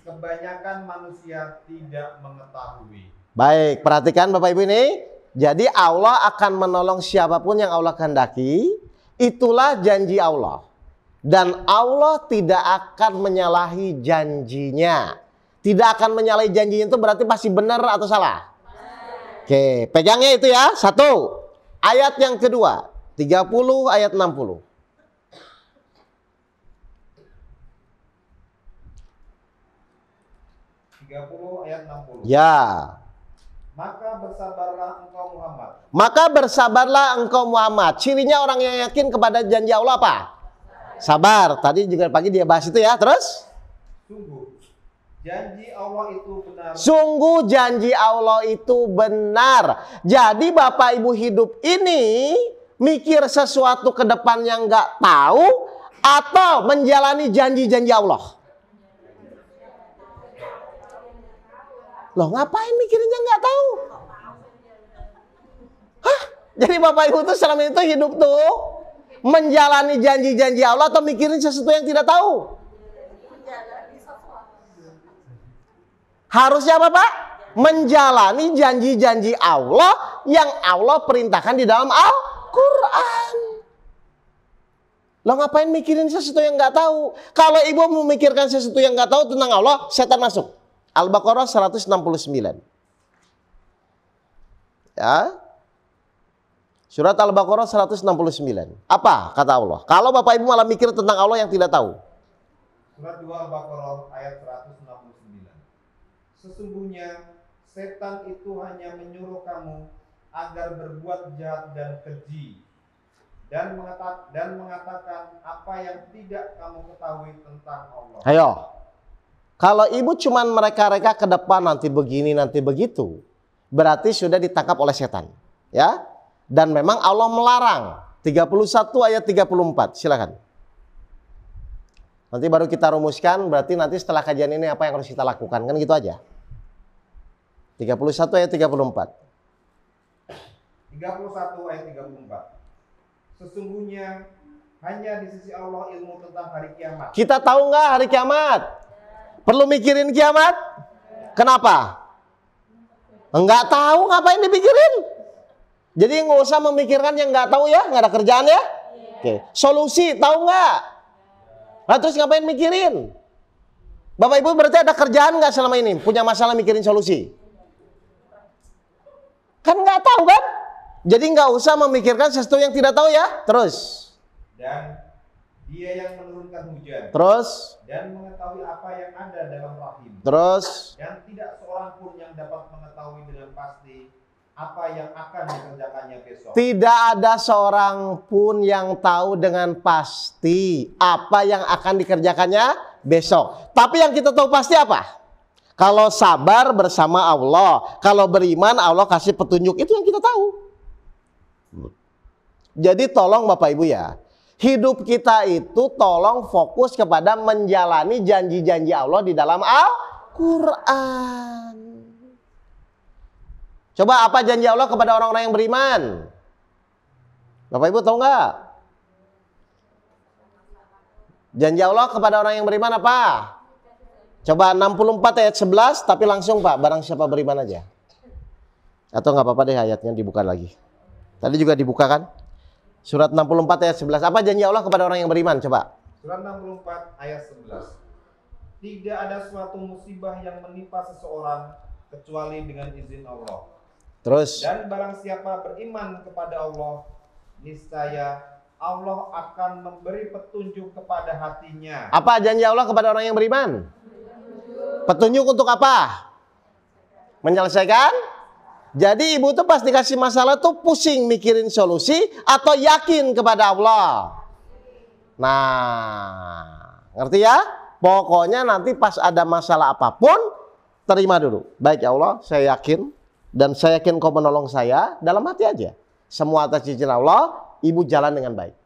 kebanyakan manusia tidak mengetahui. Baik, perhatikan Bapak Ibu ini. Jadi Allah akan menolong siapapun yang Allah kehendaki. Itulah janji Allah. Dan Allah tidak akan menyalahi janjinya. Tidak akan menyalahi janjinya itu berarti pasti benar atau salah? Oke, pegangnya itu ya. Satu. Ayat yang kedua. 30 ayat 60. Ayat 60. Ya. Maka bersabarlah engkau Muhammad. Maka bersabarlah engkau Muhammad. Cirinya orang yang yakin kepada janji Allah apa? Sabar. Tadi juga pagi dia bahas itu ya. Terus? Sungguh janji Allah itu benar. Sungguh janji Allah itu benar. Jadi Bapak Ibu hidup ini mikir sesuatu ke depan yang nggak tahu atau menjalani janji-janji Allah? Loh ngapain mikirinnya nggak tahu? Hah? Jadi Bapak Ibu tuh selama itu hidup tuh menjalani janji-janji Allah atau mikirin sesuatu yang tidak tahu? Harusnya apa Pak? Menjalani janji-janji Allah yang Allah perintahkan di dalam Al-Quran. Loh ngapain mikirin sesuatu yang nggak tahu? Kalau ibu memikirkan sesuatu yang nggak tahu tentang Allah, setan masuk. Al-Baqarah 169. Ya. Surat Al-Baqarah 169. Apa kata Allah? Kalau Bapak Ibu malah mikir tentang Allah yang tidak tahu. Surat 2 Al-Baqarah ayat 169. Sesungguhnya setan itu hanya menyuruh kamu agar berbuat jahat dan keji dan mengatakan apa yang tidak kamu ketahui tentang Allah. Ayo. Kalau ibu cuman mereka-reka ke depan nanti begini nanti begitu, berarti sudah ditangkap oleh setan, ya. Dan memang Allah melarang. 31 ayat 34, silakan. Nanti baru kita rumuskan, berarti nanti setelah kajian ini apa yang harus kita lakukan, kan gitu aja. 31 ayat 34. 31 ayat 34. Sesungguhnya hanya di sisi Allah ilmu tentang hari kiamat. Kita tahu nggak hari kiamat? Perlu mikirin kiamat? Kenapa? Enggak tahu, ngapain dipikirin? Jadi nggak usah memikirkan yang nggak tahu ya, nggak ada kerjaan ya. Oke. Solusi tahu nggak? Nah, terus ngapain mikirin? Bapak Ibu berarti ada kerjaan nggak selama ini? Punya masalah mikirin solusi? Kan nggak tahu kan? Jadi nggak usah memikirkan sesuatu yang tidak tahu ya. Terus. Dan Dia yang menurunkan hujan. Terus. Dan mengetahui apa yang ada dalam rahim. Terus. Dan tidak seorang pun yang dapat mengetahui dengan pasti apa yang akan dikerjakannya besok. Tidak ada seorang pun yang tahu dengan pasti apa yang akan dikerjakannya besok. Tapi yang kita tahu pasti apa? Kalau sabar bersama Allah, kalau beriman Allah kasih petunjuk, itu yang kita tahu. Jadi tolong Bapak Ibu ya, hidup kita itu tolong fokus kepada menjalani janji-janji Allah di dalam Al-Quran. Coba apa janji Allah kepada orang-orang yang beriman? Bapak Ibu tahu nggak? Janji Allah kepada orang yang beriman apa? Coba 64 ayat 11, tapi langsung Pak, barang siapa beriman aja. Atau nggak apa-apa deh ayatnya dibuka lagi. Tadi juga dibuka kan? Surat 64 ayat 11. Apa janji Allah kepada orang yang beriman? Coba. Surat 64 ayat 11. Tidak ada suatu musibah yang menimpa seseorang kecuali dengan izin Allah. Terus. Dan barang siapa beriman kepada Allah, niscaya Allah akan memberi petunjuk kepada hatinya. Apa janji Allah kepada orang yang beriman? Petunjuk untuk apa? Menyelesaikan? Jadi ibu tuh pas dikasih masalah tuh pusing mikirin solusi atau yakin kepada Allah. Nah, ngerti ya? Pokoknya nanti pas ada masalah apapun, terima dulu. Baik ya Allah, saya yakin. Dan saya yakin kau menolong saya, dalam hati aja. Semua atas izin Allah, ibu jalan dengan baik.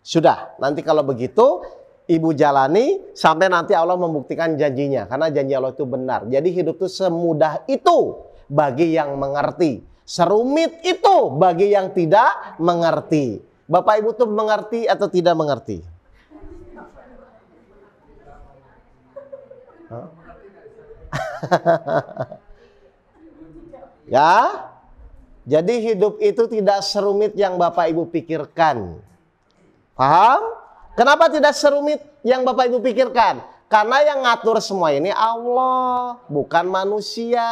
Sudah, nanti kalau begitu, ibu jalani sampai nanti Allah membuktikan janjinya. Karena janji Allah itu benar. Jadi hidup itu semudah itu bagi yang mengerti. Serumit itu bagi yang tidak mengerti. Bapak Ibu tuh mengerti atau tidak mengerti? Ya, jadi hidup itu tidak serumit yang Bapak Ibu pikirkan. Paham? Kenapa tidak serumit yang Bapak Ibu pikirkan? Karena yang ngatur semua ini Allah, bukan manusia.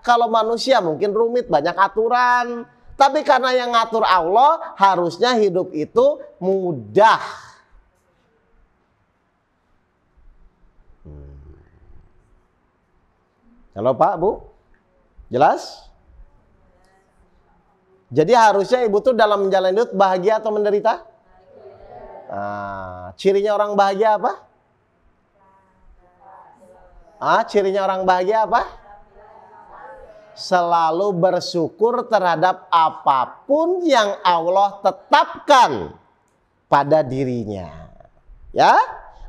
Kalau manusia mungkin rumit, banyak aturan. Tapi karena yang ngatur Allah, harusnya hidup itu mudah. Halo Pak, Bu? Jelas? Jadi harusnya ibu tuh dalam menjalani hidup bahagia atau menderita? Nah, cirinya orang bahagia apa? Cirinya orang bahagia apa? Selalu bersyukur terhadap apapun yang Allah tetapkan pada dirinya. Ya?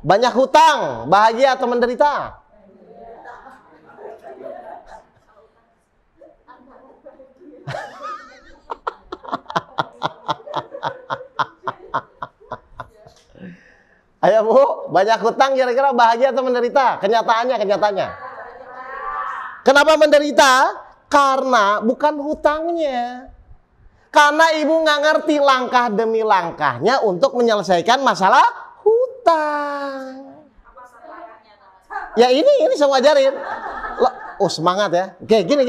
Banyak hutang, bahagia atau menderita? Ayo Bu, banyak hutang kira-kira bahagia atau menderita? Kenyataannya. Kenapa menderita? Karena bukan hutangnya. Karena ibu nggak ngerti langkah demi langkahnya untuk menyelesaikan masalah hutang. Ya ini saya ngajarin. Oh semangat ya. Oke, gini.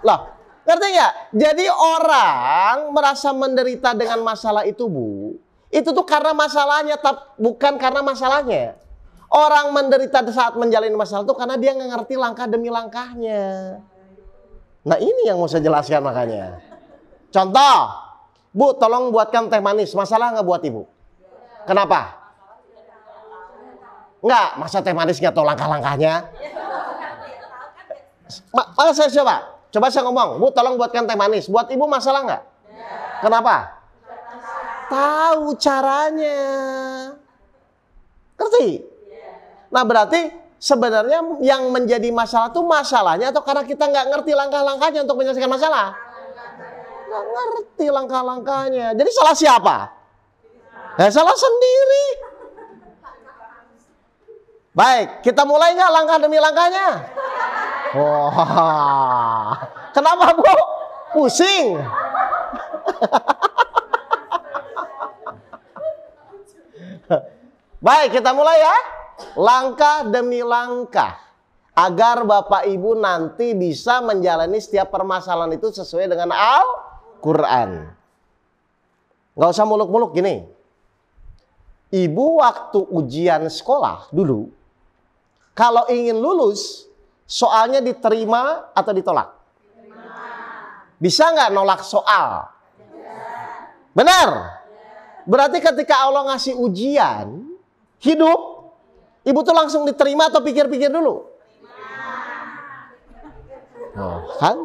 Loh, ngerti nggak? Jadi orang merasa menderita dengan masalah itu Bu. Itu tuh karena masalahnya, bukan karena masalahnya. Orang menderita saat menjalani masalah itu karena dia nggak ngerti langkah demi langkahnya. Nah ini yang mau saya jelaskan makanya. Contoh, Bu tolong buatkan teh manis. Masalah nggak buat ibu? Kenapa? Nggak, masa teh manis nggak tahu langkah-langkahnya? Maka saya coba saya ngomong, Bu tolong buatkan teh manis. Buat ibu masalah nggak? Kenapa? Tahu caranya. Ngerti? Nah berarti sebenarnya yang menjadi masalah itu masalahnya atau karena kita nggak ngerti langkah-langkahnya untuk menyelesaikan masalah? Nggak ngerti langkah-langkahnya. Jadi salah siapa? Ya salah sendiri. Baik, kita mulai nggak langkah demi langkahnya? Wah, kenapa Bu? Pusing. Baik, kita mulai ya. Langkah demi langkah. Agar Bapak Ibu nanti bisa menjalani setiap permasalahan itu sesuai dengan Al-Quran. Nggak usah muluk-muluk gini. Ibu waktu ujian sekolah dulu, kalau ingin lulus, soalnya diterima atau ditolak? Bisa nggak nolak soal? Benar? Berarti ketika Allah ngasih ujian hidup, ibu tuh langsung diterima atau pikir-pikir dulu? Oh, kan?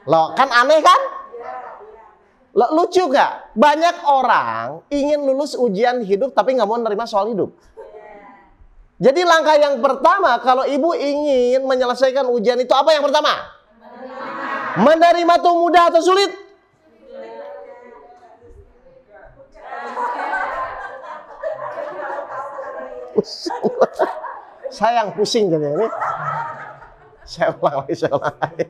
Loh, kan aneh kan? Loh, lucu gak? Banyak orang ingin lulus ujian hidup tapi nggak mau menerima soal hidup. Jadi langkah yang pertama kalau ibu ingin menyelesaikan ujian itu apa yang pertama? Menerima tuh mudah atau sulit? Saya yang pusing jadi ini. Saya ulang lagi, saya ulang lagi.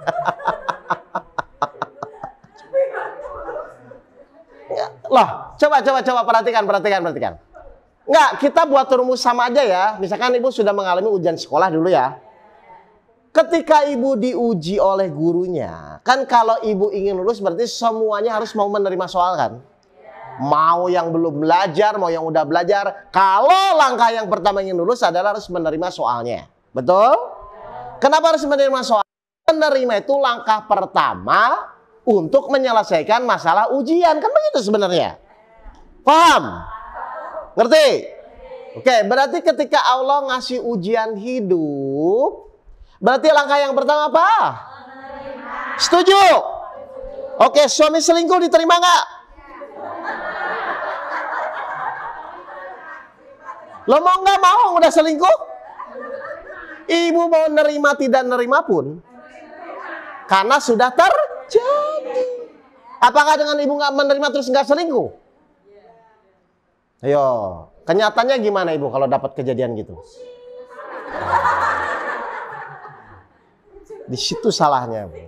Loh, coba perhatikan. Enggak, kita buat rumus sama aja ya. Misalkan ibu sudah mengalami ujian sekolah dulu ya. Ketika ibu diuji oleh gurunya, kan kalau ibu ingin lulus berarti semuanya harus mau menerima soal kan? Mau yang belum belajar, mau yang udah belajar. Kalau langkah yang pertama ingin lulus adalah harus menerima soalnya. Betul? Kenapa harus menerima soal? Menerima itu langkah pertama untuk menyelesaikan masalah ujian. Kan begitu sebenarnya. Paham? Ngerti? Oke, berarti ketika Allah ngasih ujian hidup, berarti langkah yang pertama apa? Setuju? Oke, suami selingkuh diterima nggak? Lo mau nggak mau udah selingkuh? Ibu mau nerima tidak nerima pun, karena sudah terjadi. Apakah dengan ibu nggak menerima terus nggak selingkuh? Ayo, kenyataannya gimana ibu kalau dapat kejadian gitu? Di situ salahnya, Bu.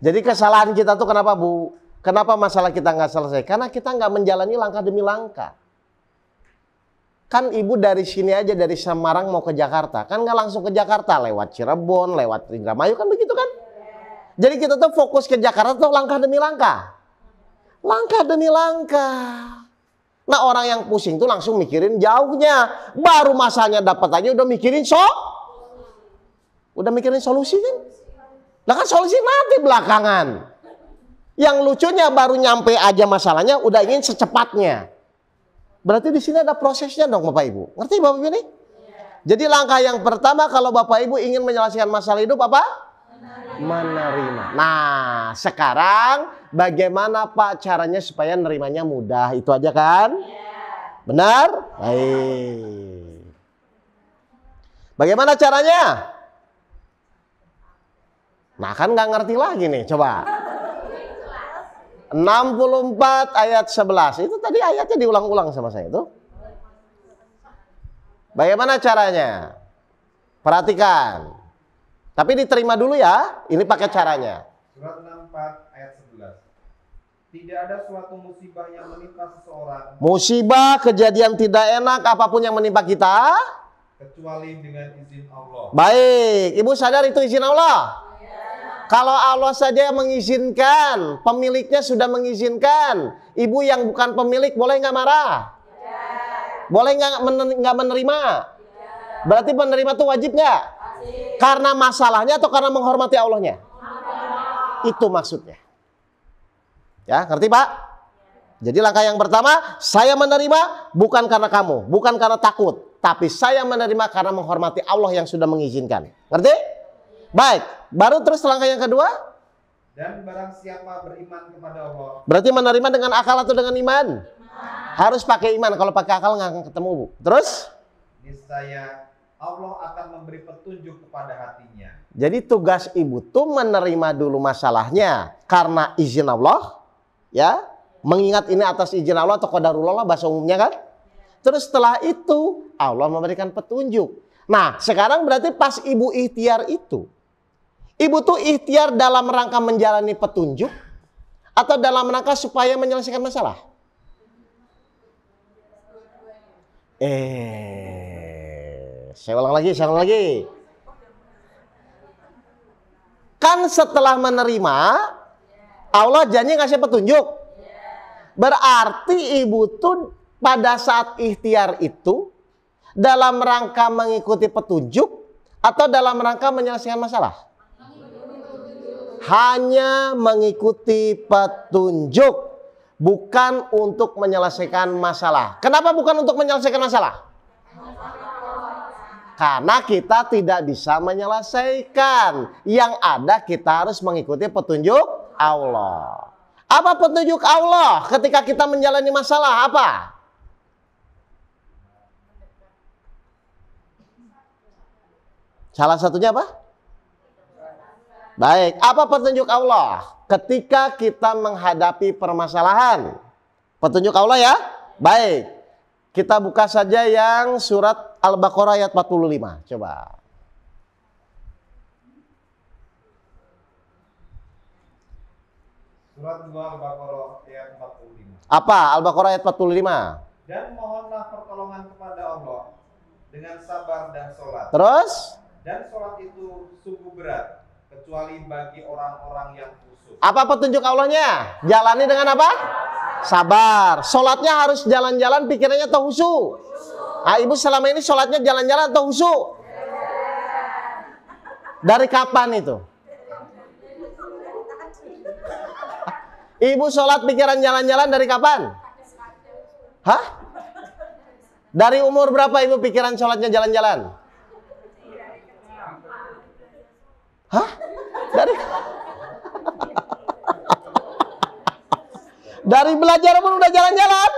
Jadi kesalahan kita tuh kenapa, Bu? Kenapa masalah kita nggak selesai? Karena kita nggak menjalani langkah demi langkah. Kan ibu dari sini aja, dari Semarang mau ke Jakarta, kan nggak langsung ke Jakarta, lewat Cirebon, lewat Indramayu, kan begitu kan? Jadi kita tuh fokus ke Jakarta tuh langkah demi langkah. Langkah demi langkah. Nah, orang yang pusing tuh langsung mikirin jauhnya. Baru masalahnya dapat aja udah mikirin udah mikirin solusi kan? Lah kan solusi nanti belakangan. Yang lucunya baru nyampe aja masalahnya udah ingin secepatnya. Berarti di sini ada prosesnya dong Bapak Ibu. Ngerti Bapak Ibu ini? Jadi langkah yang pertama kalau Bapak Ibu ingin menyelesaikan masalah hidup apa? Menerima. Nah, sekarang bagaimana Pak caranya supaya nerimanya mudah? Itu aja kan? Benar? Baik. Bagaimana caranya? Nah, kan nggak ngerti lagi nih. Coba. 64 ayat 11. Itu tadi ayatnya diulang-ulang sama saya itu. Bagaimana caranya? Perhatikan. Tapi diterima dulu ya. Ini pakai caranya. Surat 64 ayat 11. Tidak ada suatu musibah yang menimpa seseorang. Musibah, kejadian tidak enak, apapun yang menimpa kita. Kecuali dengan izin Allah. Baik. Ibu sadar itu izin Allah? Kalau Allah saja mengizinkan, pemiliknya sudah mengizinkan, ibu yang bukan pemilik boleh nggak marah? Boleh nggak menerima? Berarti menerima itu wajib nggak? Karena masalahnya atau karena menghormati Allahnya? Itu maksudnya. Ya, ngerti Pak? Jadi langkah yang pertama, saya menerima bukan karena kamu, bukan karena takut, tapi saya menerima karena menghormati Allah yang sudah mengizinkan. Ngerti? Baik, baru terus langkah yang kedua. Dan barang siapa beriman kepada Allah. Berarti menerima dengan akal atau dengan iman? Harus pakai iman, kalau pakai akal nggak akan ketemu Bu. Terus? Niscaya Allah akan memberi petunjuk kepada hatinya. Jadi tugas ibu tuh menerima dulu masalahnya karena izin Allah, ya, mengingat ini atas izin Allah atau qadarullah bahasa umumnya kan. Terus setelah itu Allah memberikan petunjuk. Nah, sekarang berarti pas ibu ikhtiar itu, ibu tuh ikhtiar dalam rangka menjalani petunjuk atau dalam rangka supaya menyelesaikan masalah? Saya ulang lagi. Kan setelah menerima, Allah janji ngasih petunjuk. Berarti ibu tuh pada saat ikhtiar itu dalam rangka mengikuti petunjuk atau dalam rangka menyelesaikan masalah? Hanya mengikuti petunjuk, bukan untuk menyelesaikan masalah. Kenapa bukan untuk menyelesaikan masalah? Karena kita tidak bisa menyelesaikan. Yang ada kita harus mengikuti petunjuk Allah. Apa petunjuk Allah ketika kita menjalani masalah? Apa? Salah satunya apa? Baik, apa petunjuk Allah ketika kita menghadapi permasalahan? Petunjuk Allah ya? Baik, kita buka saja yang surat Al-Baqarah ayat 45. Coba. Surat 2 Al-Baqarah ayat 45. Apa? Al-Baqarah ayat 45. Dan mohonlah pertolongan kepada Allah dengan sabar dan sholat. Terus? Dan sholat itu sungguh berat, kecuali bagi orang-orang yang khusyuk. Apa petunjuk Allahnya? Jalani dengan apa? Sabar. Sholatnya harus jalan-jalan, pikirannya atau khusyuk? Nah, ibu selama ini sholatnya jalan-jalan atau khusyuk? Dari kapan itu? Ibu sholat pikiran jalan-jalan dari kapan? Hah? Dari umur berapa ibu pikiran sholatnya jalan-jalan? Hah? Dari belajar pun udah jalan-jalan?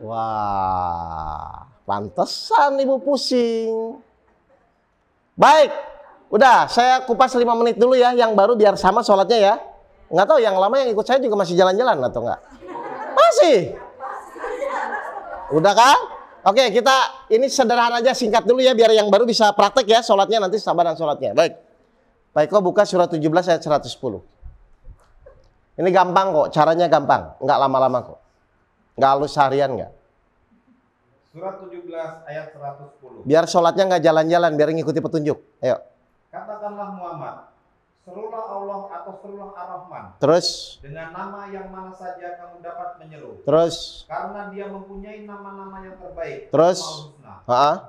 Wah, pantesan ibu pusing. Baik, udah saya kupas 5 menit dulu ya, yang baru biar sama sholatnya ya. Nggak tahu yang lama yang ikut saya juga masih jalan-jalan atau enggak? Masih? Udah kan? Oke, kita ini sederhana aja, singkat dulu ya biar yang baru bisa praktek ya sholatnya, nanti sabar dan sholatnya. Baik. Baik, kok buka surat 17 ayat 110. Ini gampang kok, caranya gampang, nggak lama-lama kok. Nggak halus harian nggak. Surat 17 ayat 110. Biar sholatnya nggak jalan-jalan, biar ngikuti petunjuk. Ayo. Katakanlah Muhammad, serulah Allah atau serulah Ar-Rahman. Terus. Dengan nama yang mana saja kamu dapat menyeru. Terus. Karena dia mempunyai nama-nama yang terbaik. Terus.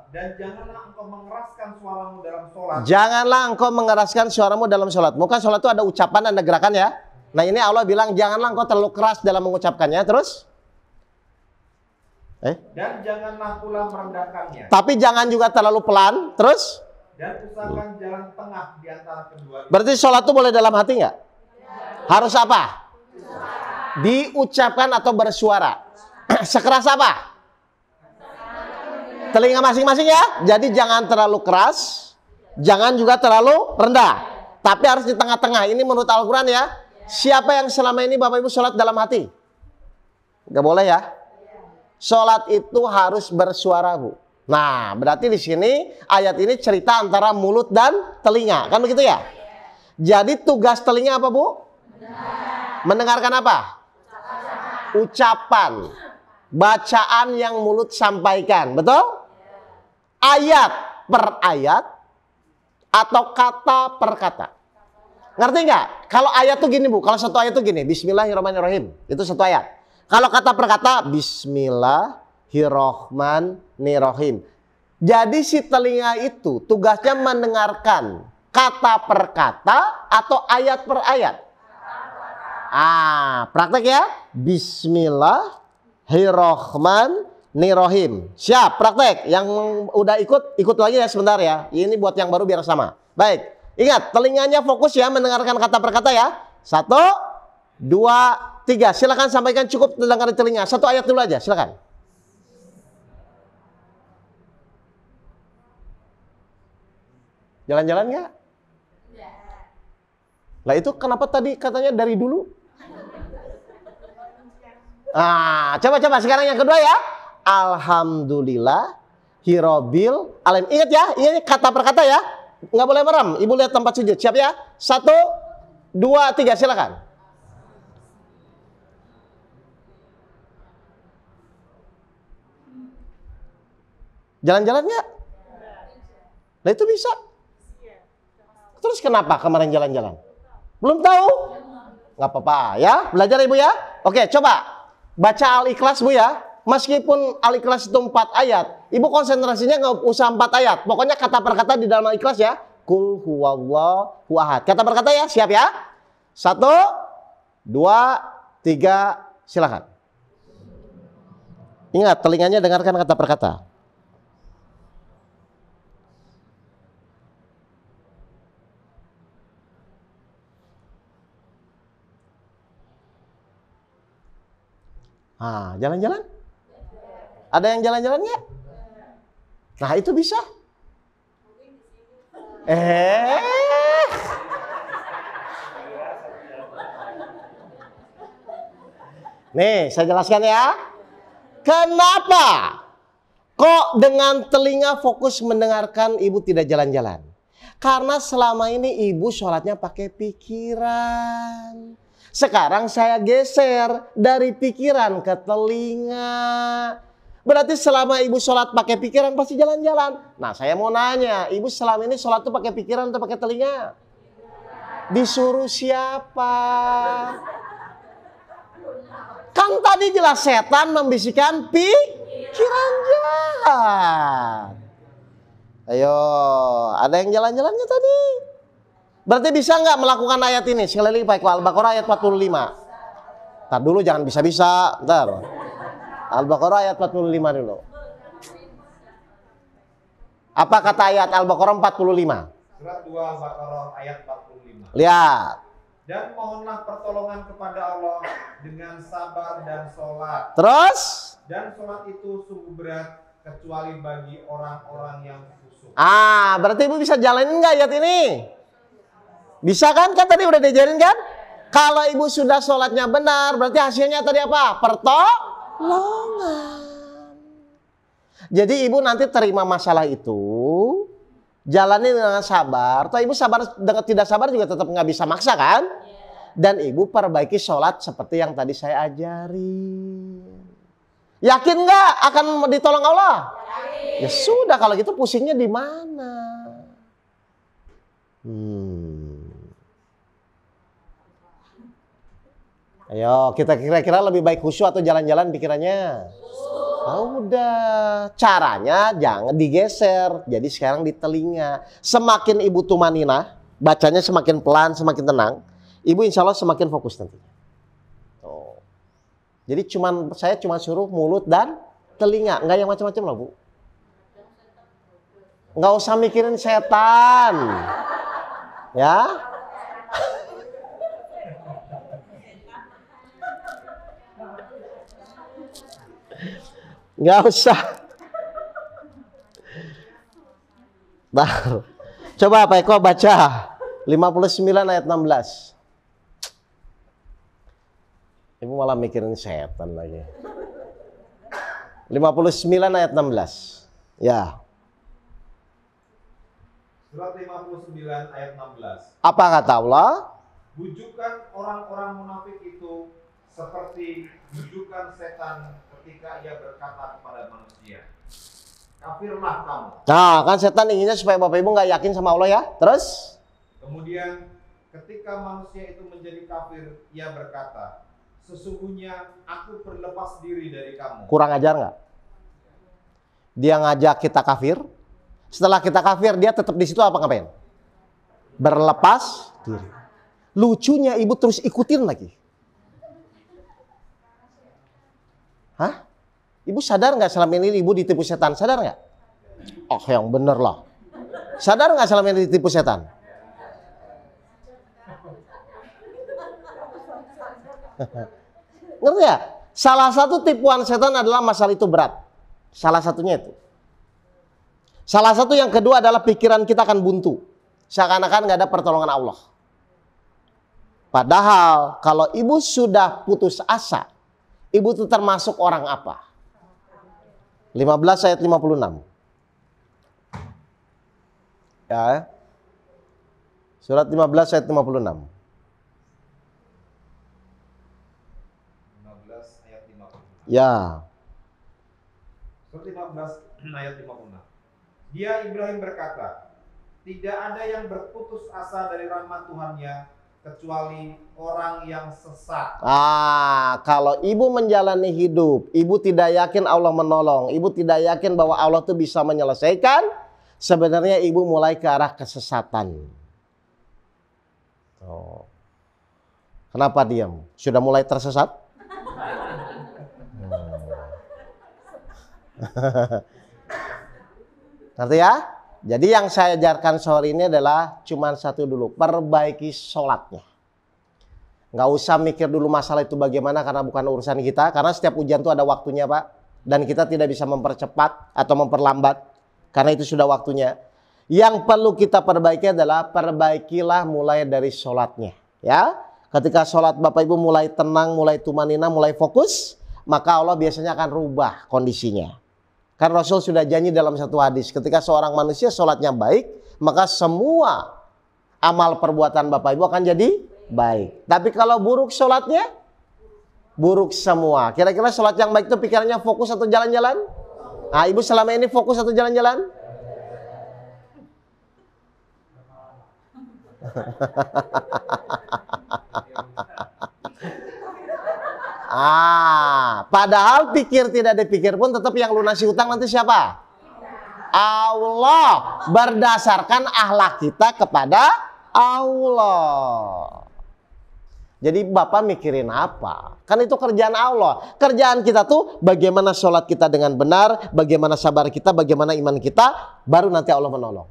Dan janganlah engkau mengeraskan suaramu dalam sholat. Janganlah engkau mengeraskan suaramu dalam sholat. Bukan sholat itu ada ucapan, ada gerakan ya. Nah ini Allah bilang janganlah engkau terlalu keras dalam mengucapkannya. Terus? Dan janganlah pula merendahkannya. Tapi jangan juga terlalu pelan. Terus? Dan usahakan jalan tengah di antara kedua. Berarti sholat itu boleh dalam hati nggak? Harus apa? Diucapkan atau bersuara. Sekeras apa? Telinga masing-masing ya. Jadi jangan terlalu keras, jangan juga terlalu rendah. Tapi harus di tengah-tengah. Ini menurut Al-Quran ya. Siapa yang selama ini Bapak Ibu sholat dalam hati? Nggak boleh ya. Sholat itu harus bersuara, Bu. Nah, berarti di sini ayat ini cerita antara mulut dan telinga, kan begitu ya? Jadi tugas telinga apa, Bu? Mendengarkan apa? Ucapan, bacaan yang mulut sampaikan, betul? Ayat per ayat atau kata per kata. Ngerti nggak? Kalau ayat tuh gini, Bu. Kalau satu ayat tuh gini, Bismillahirrahmanirrahim. Itu satu ayat. Kalau kata per kata, Bismillahirrahmanirrahim. Jadi si telinga itu tugasnya mendengarkan kata per kata atau ayat per ayat. Praktek ya. Bismillahirrahmanirrahim. Siap, praktek. Yang udah ikut lagi ya sebentar ya. Ini buat yang baru biar sama. Baik. Ingat, telinganya fokus ya mendengarkan kata per kata ya. 1, 2, 3. Silakan sampaikan, cukup dengar di telinga. Satu ayat dulu aja, silakan. Jalan-jalan nggak? Lah itu kenapa tadi katanya dari dulu? Coba sekarang yang kedua ya. Alhamdulillah Hirobil Alam. Ingat ya, ini kata per kata ya. Nggak boleh merem. Ibu lihat tempat sujud. Siap ya? 1, 2, 3. Silakan. Jalan-jalan nggak? Nah itu bisa. Terus kenapa kemarin jalan-jalan? Belum tahu? Nggak apa-apa ya. Belajar Ibu ya. Oke, coba baca Al-Ikhlas Bu ya. Meskipun Al-Ikhlas itu 4 ayat, Ibu konsentrasinya nggak usah 4 ayat. Pokoknya kata per kata di dalam Al-Ikhlas ya. Qul huwallahu ahad. Kata per kata ya, siap ya. 1, 2, 3, silakan. Ingat, telinganya dengarkan kata per kata. Jalan-jalan? Ada yang jalan-jalan nggak? Nah itu bisa. Nih saya jelaskan ya. Kenapa Kok dengan telinga fokus mendengarkan ibu tidak jalan-jalan? Karena selama ini ibu sholatnya pakai pikiran. Sekarang saya geser dari pikiran ke telinga. Berarti selama ibu sholat pakai pikiran pasti jalan-jalan. Nah saya mau nanya, ibu selama ini sholat tuh pakai pikiran atau pakai telinga? Disuruh siapa? Kan tadi jelas setan membisikkan pikiran jahat. Ayo, ada yang jalan-jalannya tadi? Berarti bisa nggak melakukan ayat ini? Sekali lagi Pak Eko, Al-Baqarah ayat 45. Ntar dulu jangan bisa-bisa. Ntar. Al-Baqarah ayat 45 dulu. Apa kata ayat Al-Baqarah 45? Surat 2 Al-Baqarah ayat 45. Lihat. Dan mohonlah pertolongan kepada Allah dengan sabar dan sholat. Terus? Dan sholat itu sungguh berat kecuali bagi orang-orang yang khusyuk. Berarti ibu bisa jalanin nggak ayat ini? Bisa kan? Kan tadi udah diajarin kan? Kalau ibu sudah sholatnya benar, berarti hasilnya tadi apa? Pertolongan. Jadi ibu nanti terima masalah itu, jalani dengan sabar. Atau ibu sabar dengan tidak sabar juga tetap nggak bisa maksa kan? Dan ibu perbaiki sholat seperti yang tadi saya ajarin. Yakin nggak akan ditolong Allah? Ya sudah, kalau gitu pusingnya di mana? Ayo, kita kira-kira lebih baik khusyuk atau jalan-jalan pikirannya? Udah, caranya jangan digeser. Jadi sekarang di telinga. Semakin ibu tumanina, bacanya semakin pelan, semakin tenang, ibu insya Allah semakin fokus nantinya. Jadi saya cuma suruh mulut dan telinga, nggak yang macam-macam lah Bu. Nggak usah mikirin setan, ya. Nggak usah. Nah, coba Pak Eko baca 59 ayat 16. Ibu malah mikirin setan lagi. 59 ayat 16. Ya. Surat 59 ayat 16. Apa kata Allah? Bujukan orang-orang munafik itu seperti bujukan setan ketika ia berkata kepada manusia, kafirlah kamu. Nah, kan setan inginnya supaya Bapak Ibu nggak yakin sama Allah ya. Terus? Kemudian ketika manusia itu menjadi kafir, ia berkata, sesungguhnya aku berlepas diri dari kamu. Kurang ajar nggak? Dia ngajak kita kafir. Setelah kita kafir, dia tetap di situ apa ngapain? Berlepas diri. Lucunya ibu terus ikutin lagi. Hah? Ibu sadar nggak selama ini ibu ditipu setan? Sadar nggak? Oh, yang bener lah. Sadar nggak selama ini ditipu setan? Ngerti ya? Salah satu tipuan setan adalah masalah itu berat. Salah satunya itu. Salah satu yang kedua adalah pikiran kita akan buntu. Seakan-akan nggak ada pertolongan Allah. Padahal kalau ibu sudah putus asa, ibu itu termasuk orang apa? 15 ayat 56. Ya. Surat 15 ayat 56. 15 ayat 56. Ya. Surat 15 ayat 56. Dia Ibrahim berkata, tidak ada yang berputus asa dari rahmat Tuhannya kecuali orang yang sesat. Kalau ibu menjalani hidup, ibu tidak yakin Allah menolong, ibu tidak yakin bahwa Allah itu bisa menyelesaikan, sebenarnya ibu mulai ke arah kesesatan. Kenapa diam? Sudah mulai tersesat? Ngerti ya? Jadi yang saya ajarkan sore ini adalah cuma satu dulu, perbaiki sholatnya. Nggak usah mikir dulu masalah itu bagaimana karena bukan urusan kita. Karena setiap ujian itu ada waktunya Pak. Dan kita tidak bisa mempercepat atau memperlambat. Karena itu sudah waktunya. Yang perlu kita perbaiki adalah perbaikilah mulai dari sholatnya. Ya, ketika sholat Bapak Ibu mulai tenang, mulai tumanina, mulai fokus, maka Allah biasanya akan rubah kondisinya. Kan Rasul sudah janji dalam satu hadis, ketika seorang manusia sholatnya baik, maka semua amal perbuatan Bapak Ibu akan jadi baik. Tapi kalau buruk sholatnya, buruk semua. Kira-kira sholat yang baik itu pikirannya fokus atau jalan-jalan? Nah, Ibu selama ini fokus atau jalan-jalan? Padahal pikir tidak dipikir pun tetap yang lunasi hutang nanti siapa? Allah. Berdasarkan akhlak kita kepada Allah. Jadi Bapak mikirin apa? Kan itu kerjaan Allah. Kerjaan kita tuh bagaimana sholat kita dengan benar, bagaimana sabar kita, bagaimana iman kita, baru nanti Allah menolong.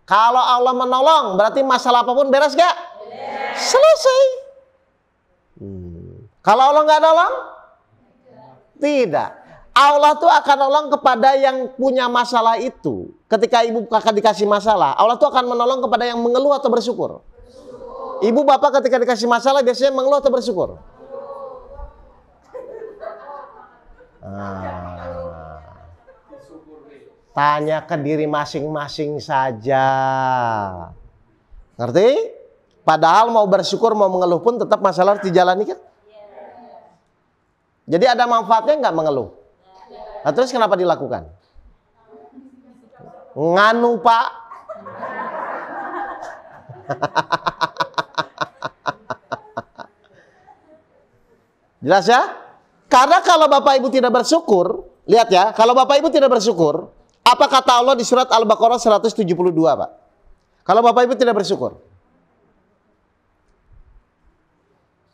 Kalau Allah menolong, berarti masalah apapun beres gak? Selesai. Kalau Allah nggak nolong? Tidak. Allah tuh akan nolong kepada yang punya masalah itu. Ketika ibu akan dikasih masalah, Allah tuh akan menolong kepada yang mengeluh atau bersyukur. Ibu bapak ketika dikasih masalah biasanya mengeluh atau bersyukur? Tanya ke diri masing-masing saja. Ngerti? Padahal mau bersyukur mau mengeluh pun tetap masalah harus dijalani kan? Jadi ada manfaatnya nggak mengeluh? Nah, terus kenapa dilakukan? Nganu Pak. Jelas ya? Karena kalau Bapak Ibu tidak bersyukur, lihat ya, kalau Bapak Ibu tidak bersyukur, apa kata Allah di surat Al-Baqarah 172 Pak? Kalau Bapak Ibu tidak bersyukur.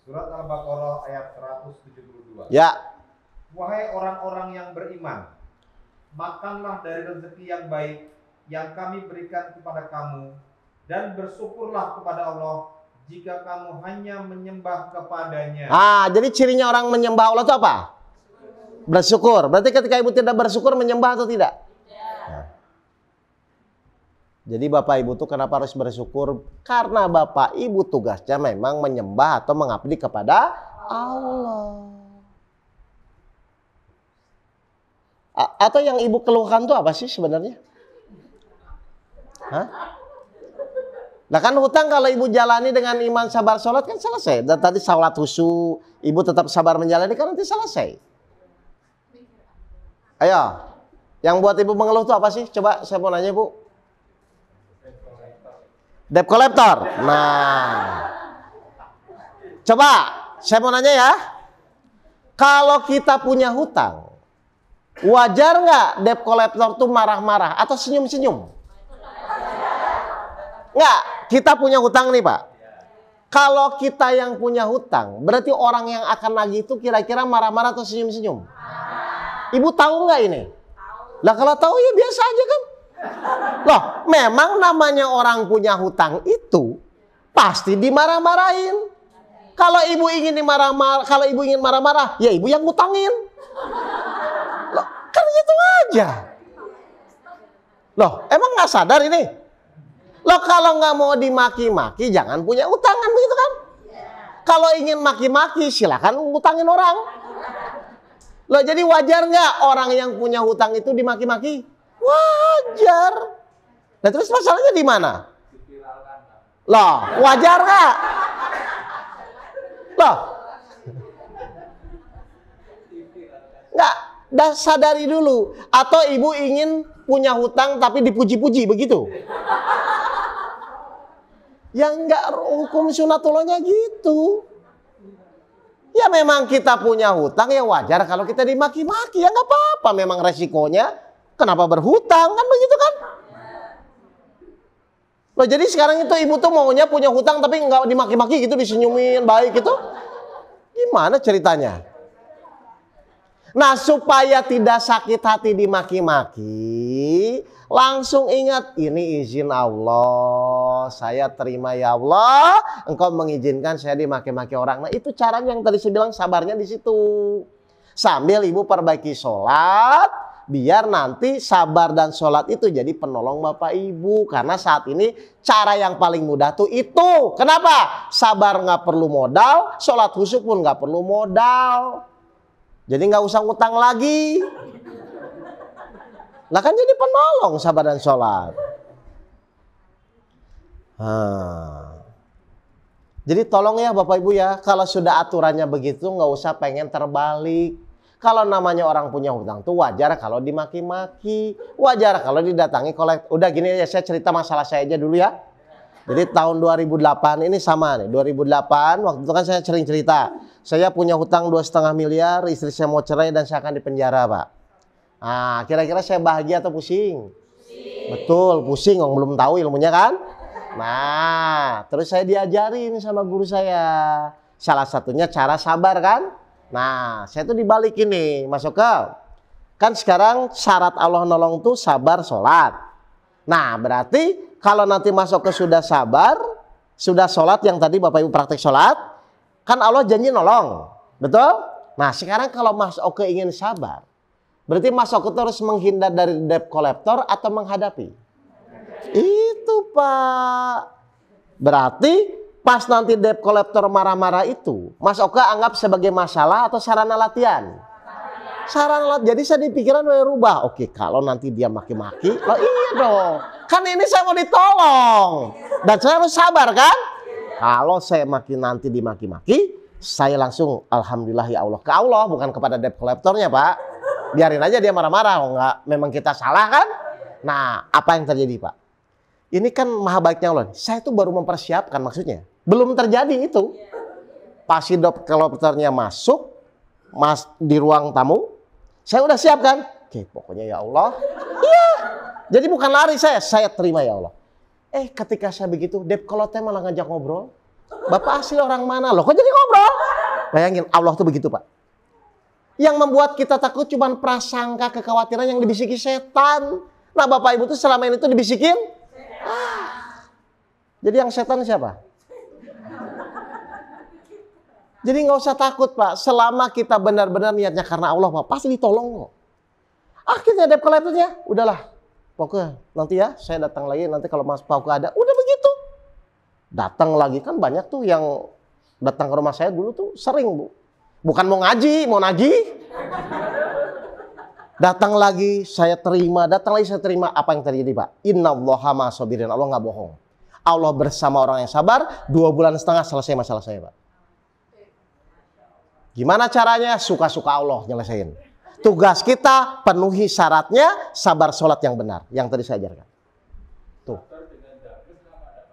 Surat Al-Baqarah ayat 172. Ya. Wahai orang-orang yang beriman, makanlah dari rezeki yang baik yang kami berikan kepada kamu, dan bersyukurlah kepada Allah jika kamu hanya menyembah kepadanya. Jadi cirinya orang menyembah Allah itu apa? Bersyukur. Berarti ketika ibu tidak bersyukur menyembah atau tidak? Nah. Jadi Bapak Ibu tuh kenapa harus bersyukur? Karena Bapak Ibu tugasnya memang menyembah atau mengabdi kepada Allah. Atau yang ibu keluhkan tuh apa sih sebenarnya? Nah kan hutang kalau ibu jalani dengan iman sabar sholat kan selesai. Dan tadi sholat khusyuk, ibu tetap sabar menjalani kan nanti selesai. Ayo, yang buat ibu mengeluh tuh apa sih? Coba saya mau nanya ibu. Debt collector. Nah, coba saya mau nanya ya. Kalau kita punya hutang, wajar nggak debt collector tuh marah-marah atau senyum-senyum? Nggak, kita punya hutang nih Pak. Kalau kita yang punya hutang, berarti orang yang akan nagih itu kira-kira marah-marah atau senyum-senyum? Ibu tahu nggak ini? Lah kalau tahu ya biasa aja kan. Loh, memang namanya orang punya hutang itu pasti dimarah-marahin. Kalau ibu ingin marah-marah, ya ibu yang ngutangin. Loh, kan gitu aja. Loh, emang nggak sadar ini? Loh, kalau nggak mau dimaki-maki, jangan punya utangan, begitu kan? Kalau ingin maki-maki, silakan ngutangin orang. Loh, jadi wajar nggak orang yang punya hutang itu dimaki-maki? Wajar. Nah, terus masalahnya di mana? Loh, wajar nggak? Loh, nggak, sadari dulu. Atau ibu ingin punya hutang tapi dipuji-puji, begitu? Ya enggak, hukum sunatullahnya gitu. Ya memang kita punya hutang ya wajar kalau kita dimaki-maki. Ya nggak apa-apa, memang resikonya. Kenapa berhutang, kan begitu kan? Loh, jadi sekarang itu ibu tuh maunya punya hutang tapi nggak dimaki-maki gitu, disenyumin, baik gitu. Gimana ceritanya? Nah, supaya tidak sakit hati dimaki-maki, langsung ingat, ini izin Allah, saya terima ya Allah, engkau mengizinkan saya dimaki-maki orang. Nah, itu caranya yang tadi saya bilang, sabarnya di situ. Sambil ibu perbaiki sholat, biar nanti sabar dan sholat itu jadi penolong Bapak Ibu. Karena saat ini cara yang paling mudah tuh itu. Kenapa? Sabar nggak perlu modal, sholat khusyuk pun nggak perlu modal. Jadi nggak usah ngutang lagi. Lah kan jadi penolong sabar dan sholat. Jadi tolong ya Bapak Ibu ya, kalau sudah aturannya begitu nggak usah pengen terbalik. Kalau namanya orang punya hutang tuh wajar kalau dimaki-maki, wajar kalau didatangi kolektor. Udah gini ya, saya cerita masalah saya aja dulu ya. Jadi tahun 2008 ini sama nih, 2008 waktu itu kan saya sering cerita. Saya punya hutang 2,5 miliar, istri saya mau cerai dan saya akan dipenjara Pak. Nah kira-kira saya bahagia atau pusing? Betul, pusing, orang belum tahu ilmunya kan. Nah, terus saya diajarin sama guru saya. Salah satunya cara sabar kan. Nah, saya tuh dibalik ini, masuk ke. Kan sekarang syarat Allah nolong tuh sabar sholat. Nah, berarti kalau nanti masuk ke sudah sabar, sudah sholat yang tadi Bapak Ibu praktek sholat, kan Allah janji nolong. Betul? Nah, sekarang kalau Mas Oke ingin sabar, berarti Mas Oke harus menghindar dari debt collector atau menghadapi? Itu Pak. Berarti pas nanti debt collector marah-marah itu, Mas Oka anggap sebagai masalah atau sarana latihan? Sarana latihan. Jadi saya di pikiran mulai rubah. Oke, kalau nanti dia maki-maki, oh iya dong. Kan ini saya mau ditolong. Dan saya harus sabar kan? Kalau saya nanti dimaki-maki, saya langsung alhamdulillah ya Allah. Ke Allah, bukan kepada debt collectornya Pak. Biarin aja dia marah-marah. Oh, enggak, memang kita salah kan? Nah, apa yang terjadi Pak? Ini kan maha baiknya Allah. Saya tuh baru mempersiapkan maksudnya. Belum terjadi itu. Pas si debt collectornya masuk di ruang tamu, saya udah siapkan. Oke, pokoknya ya Allah. Iya. Jadi bukan lari saya terima ya Allah. Ketika saya begitu, debt collector malah ngajak ngobrol. Bapak asli orang mana? Loh, kok jadi ngobrol? Bayangin, Allah tuh begitu Pak. Yang membuat kita takut cuma prasangka, kekhawatiran yang dibisiki setan. Nah Bapak Ibu tuh selama ini tuh dibisikin. Jadi yang setan siapa? Jadi nggak usah takut Pak. Selama kita benar-benar niatnya karena Allah Pak, pasti ditolong kok. Akhirnya debt collectornya, udahlah. Pokoknya nanti ya saya datang lagi. Nanti kalau Mas Pauke ada, udah begitu. Datang lagi kan banyak tuh yang datang ke rumah saya dulu tuh sering Bu. Bukan mau ngaji, mau nagih. Datang lagi saya terima, datang lagi saya terima. Apa yang terjadi Pak? Innallaha ma'as-sabirin. Allah nggak bohong. Allah bersama orang yang sabar. 2,5 bulan selesai masalah saya Pak. Gimana caranya? Suka-suka Allah nyelesain. Tugas kita penuhi syaratnya, sabar sholat yang benar. Yang tadi saya ajarkan. Tuh.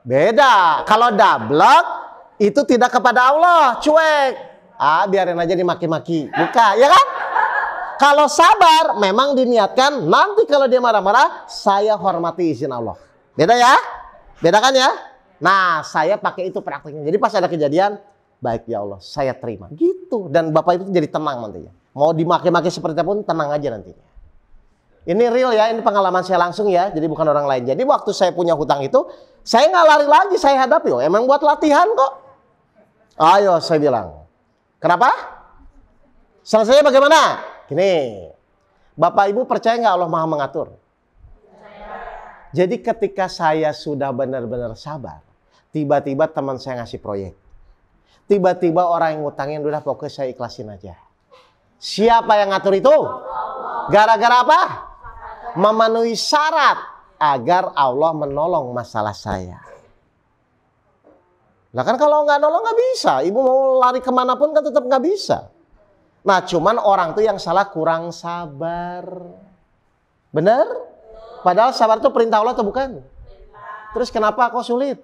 Beda. Kalau dablek itu tidak kepada Allah, cuek. Biarin aja dimaki-maki. Buka, ya kan? Kalau sabar, memang diniatkan nanti kalau dia marah-marah, saya hormati izin Allah. Beda ya? Beda kan ya? Nah, saya pakai itu prakteknya. Jadi pas ada kejadian, baik ya Allah, saya terima. Gitu. Dan Bapak itu jadi tenang nantinya. Mau dimaki-maki seperti apapun, tenang aja nantinya. Ini real ya, ini pengalaman saya langsung ya. Jadi bukan orang lain. Jadi waktu saya punya hutang itu, saya nggak lari lagi, saya hadapi. Oh, emang buat latihan kok. Ayo, saya bilang. Kenapa? Selesainya bagaimana? Gini, Bapak Ibu percaya nggak Allah Maha mengatur? Jadi ketika saya sudah benar-benar sabar, tiba-tiba teman saya ngasih proyek. Tiba-tiba orang yang ngutangin, udah pokoknya saya ikhlasin aja. Siapa yang ngatur itu? Gara-gara apa? Memenuhi syarat agar Allah menolong masalah saya. Nah kan kalau nggak nolong nggak bisa. Ibu mau lari kemanapun kan tetap nggak bisa. Nah cuman orang tuh yang salah kurang sabar. Bener? Padahal sabar itu perintah Allah atau bukan? Terus kenapa kok sulit?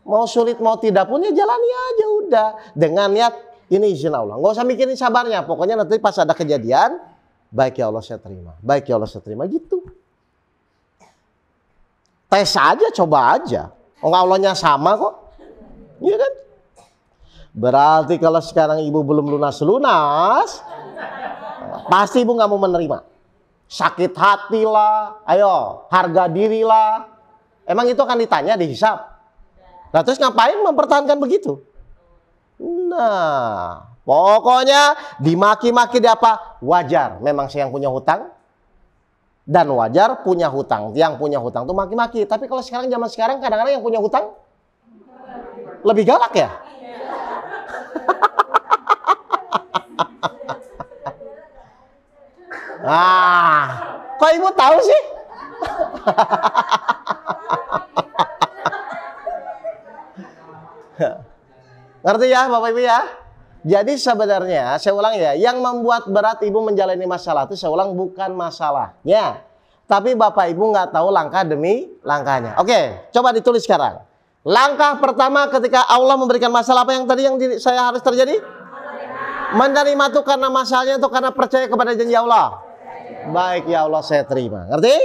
Mau sulit mau tidak pun ya jalani aja udah. Dengan niat ini izin Allah. Nggak usah mikirin sabarnya. Pokoknya nanti pas ada kejadian, baik ya Allah saya terima. Baik ya Allah saya terima gitu. Tes aja, coba aja. Allahnya sama kok. Iya kan? Berarti kalau sekarang ibu belum lunas-lunas, pasti ibu nggak mau menerima. Sakit hati lah, ayo harga diri lah. Emang itu akan ditanya, dihisap. Nah terus ngapain mempertahankan begitu? Nah, pokoknya dimaki-maki di apa? Wajar, memang saya yang punya hutang. Dan wajar punya hutang. Yang punya hutang tuh maki-maki. Tapi kalau sekarang, zaman sekarang kadang-kadang yang punya hutang lebih galak ya. Kok ibu tahu sih? Ngerti ya Bapak Ibu ya? Jadi sebenarnya, saya ulang ya, yang membuat berat ibu menjalani masalah itu, saya ulang, bukan masalahnya. Tapi Bapak Ibu nggak tahu langkah demi langkahnya. Oke, coba ditulis sekarang. Langkah pertama ketika Allah memberikan masalah, apa yang tadi yang saya harus terjadi? Menerima itu karena masalahnya itu karena percaya kepada janji Allah. Baik ya Allah, saya terima. Ngerti?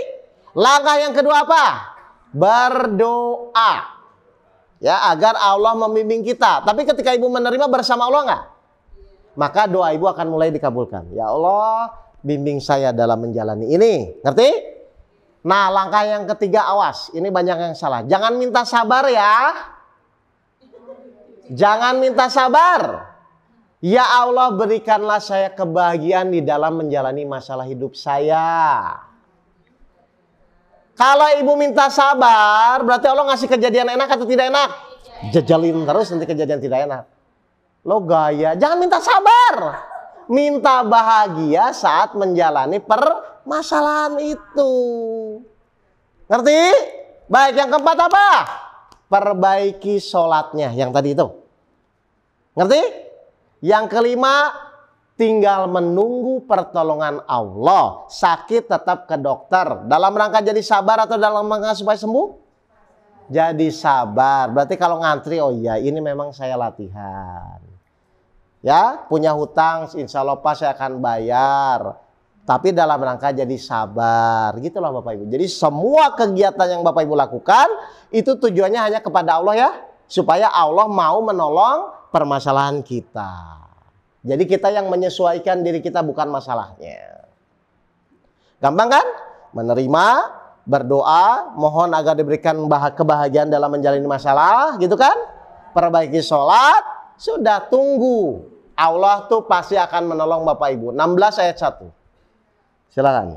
Langkah yang kedua apa? Berdoa. Ya, agar Allah membimbing kita. Tapi ketika ibu menerima bersama Allah nggak? Maka doa ibu akan mulai dikabulkan. Ya Allah, bimbing saya dalam menjalani ini. Ngerti? Nah, langkah yang ketiga, awas. Ini banyak yang salah. Jangan minta sabar ya. Jangan minta sabar. Ya Allah, berikanlah saya kebahagiaan di dalam menjalani masalah hidup saya. Kalau ibu minta sabar, berarti Allah ngasih kejadian enak atau tidak enak? Jejalin terus nanti kejadian tidak enak. Lo gaya, jangan minta sabar. Minta bahagia saat menjalani permasalahan itu. Ngerti? Baik, yang keempat apa? Perbaiki sholatnya, yang tadi itu. Ngerti? Yang kelima, tinggal menunggu pertolongan Allah. Sakit tetap ke dokter. Dalam rangka jadi sabar atau dalam rangka supaya sembuh? Jadi sabar. Berarti kalau ngantri, oh iya ini memang saya latihan. Ya, punya hutang, insya Allah pas saya akan bayar. Tapi dalam rangka jadi sabar. Gitulah Bapak Ibu. Jadi semua kegiatan yang Bapak Ibu lakukan, itu tujuannya hanya kepada Allah ya. Supaya Allah mau menolong permasalahan kita. Jadi kita yang menyesuaikan diri kita, bukan masalahnya. Gampang kan? Menerima, berdoa, mohon agar diberikan kebahagiaan dalam menjalani masalah, gitu kan? Perbaiki sholat, sudah tunggu. Allah tuh pasti akan menolong Bapak Ibu. 16 ayat 1. Silakan.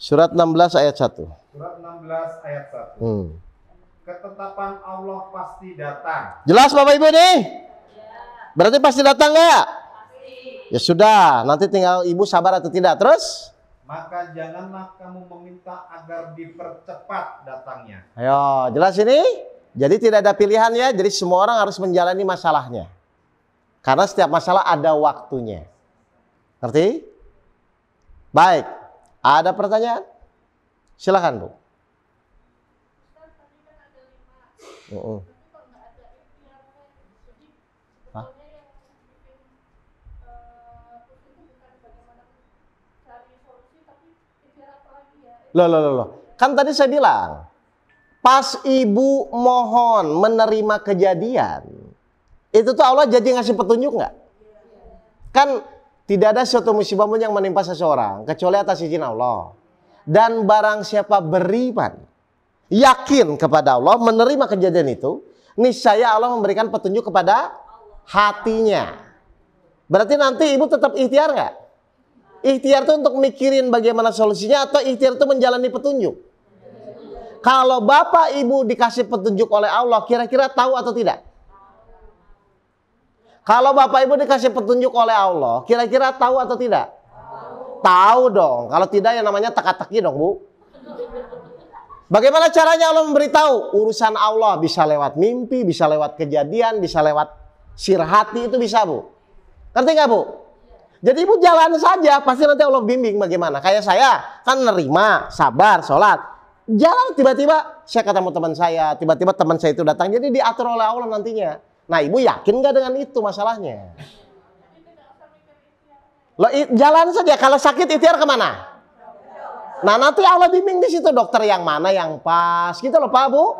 Surat 16 ayat 1. Surat 16 ayat 1. Ketetapan Allah pasti datang. Jelas Bapak Ibu nih? Berarti pasti datang nggak? Ya sudah, nanti tinggal ibu sabar atau tidak. Terus? Maka janganlah kamu meminta agar dipercepat datangnya. Ayo, jelas ini? Jadi tidak ada pilihan ya. Jadi semua orang harus menjalani masalahnya. Karena setiap masalah ada waktunya. Ngerti? Baik. Ada pertanyaan? Silakan Bu. Loh. Kan tadi saya bilang, pas ibu mohon menerima kejadian, itu tuh Allah jadi ngasih petunjuk nggak? Kan tidak ada suatu musibah pun yang menimpa seseorang kecuali atas izin Allah. Dan barang siapa beriman, yakin kepada Allah, menerima kejadian itu, niscaya Allah memberikan petunjuk kepada hatinya. Berarti nanti ibu tetap ikhtiar nggak? Ikhtiar itu untuk mikirin bagaimana solusinya, atau ikhtiar itu menjalani petunjuk? Kalau bapak ibu dikasih petunjuk oleh Allah, kira-kira tahu atau tidak? Kalau bapak ibu dikasih petunjuk oleh Allah, kira-kira tahu atau tidak? Tahu dong. Kalau tidak ya namanya teka-teki dong Bu. Bagaimana caranya Allah memberitahu? Urusan Allah bisa lewat mimpi, bisa lewat kejadian, bisa lewat sir hati, itu bisa Bu. Ngerti nggak Bu? Jadi ibu jalan saja, pasti nanti Allah bimbing bagaimana. Kayak saya, kan nerima, sabar, sholat. Jalan tiba-tiba, saya ketemu teman saya, tiba-tiba teman saya itu datang, jadi diatur oleh Allah nantinya. Nah ibu yakin nggak dengan itu masalahnya? Loh, jalan saja, kalau sakit ikhtiar kemana? Nah nanti Allah bimbing di situ, dokter yang mana yang pas, gitu loh Pak Bu.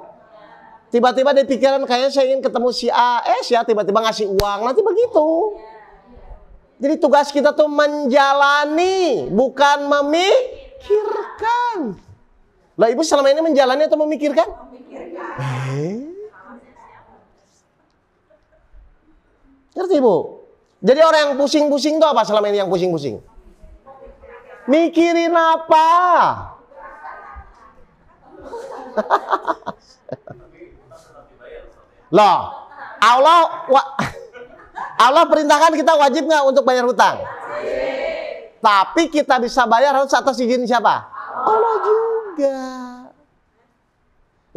Tiba-tiba di pikiran kayaknya saya ingin ketemu si A, si A tiba-tiba ngasih uang, nanti begitu. Jadi tugas kita tuh menjalani, bukan memikirkan. Lah ibu selama ini menjalani atau memikirkan? Ngerti Bu? Jadi orang yang pusing-pusing itu apa selama ini yang pusing-pusing? Mikirin apa? Loh, Allah perintahkan kita wajib nggak untuk bayar hutang? Tapi kita bisa bayar harus atas izin siapa? Allah juga.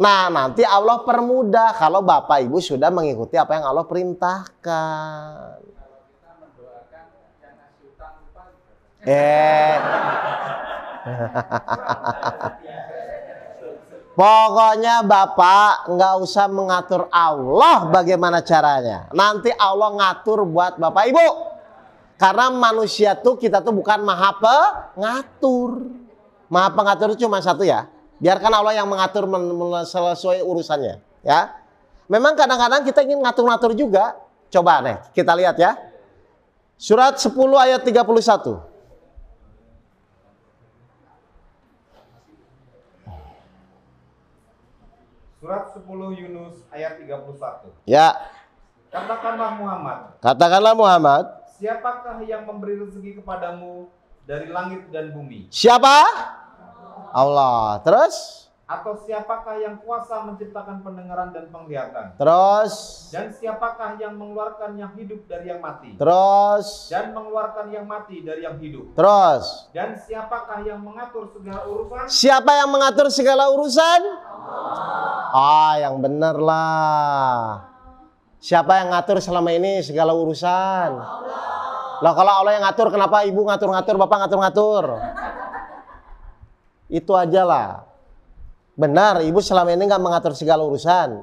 Nah, nanti Allah permudah kalau Bapak Ibu sudah mengikuti apa yang Allah perintahkan. Pokoknya Bapak nggak usah mengatur Allah bagaimana caranya. Nanti Allah ngatur buat Bapak Ibu. Karena manusia tuh kita tuh bukan maha pengatur. Maha pengatur itu cuma satu ya. Biarkan Allah yang mengatur sesuai urusannya. Ya. Memang kadang-kadang kita ingin ngatur-ngatur juga. Coba nih kita lihat ya. Surat 10 ayat 31. Surat 10 Yunus ayat 31. Ya. Katakanlah Muhammad. Katakanlah Muhammad. Siapakah yang memberi rezeki kepadamu dari langit dan bumi? Siapa? Allah. Terus? Atau siapakah yang kuasa menciptakan pendengaran dan penglihatan? Terus? Dan siapakah yang mengeluarkan yang hidup dari yang mati? Terus? Dan mengeluarkan yang mati dari yang hidup? Terus? Dan siapakah yang mengatur segala urusan? Siapa yang mengatur segala urusan? Ah, yang benar lah. Siapa yang ngatur selama ini segala urusan? Lah kalau Allah yang ngatur, kenapa ibu ngatur-ngatur, bapak ngatur-ngatur? Itu aja lah. Benar, ibu selama ini nggak mengatur segala urusan.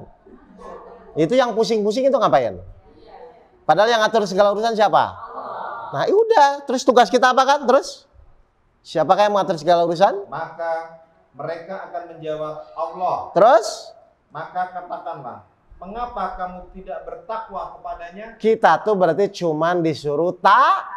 Itu yang pusing-pusing itu ngapain? Padahal yang ngatur segala urusan siapa? Nah, udah. Terus tugas kita apa kan? Terus siapakah yang mengatur segala urusan? Maka mereka akan menjawab Allah. Terus? Maka katakanlah, mengapa kamu tidak bertakwa kepadanya? Kita tuh berarti cuman disuruh taat.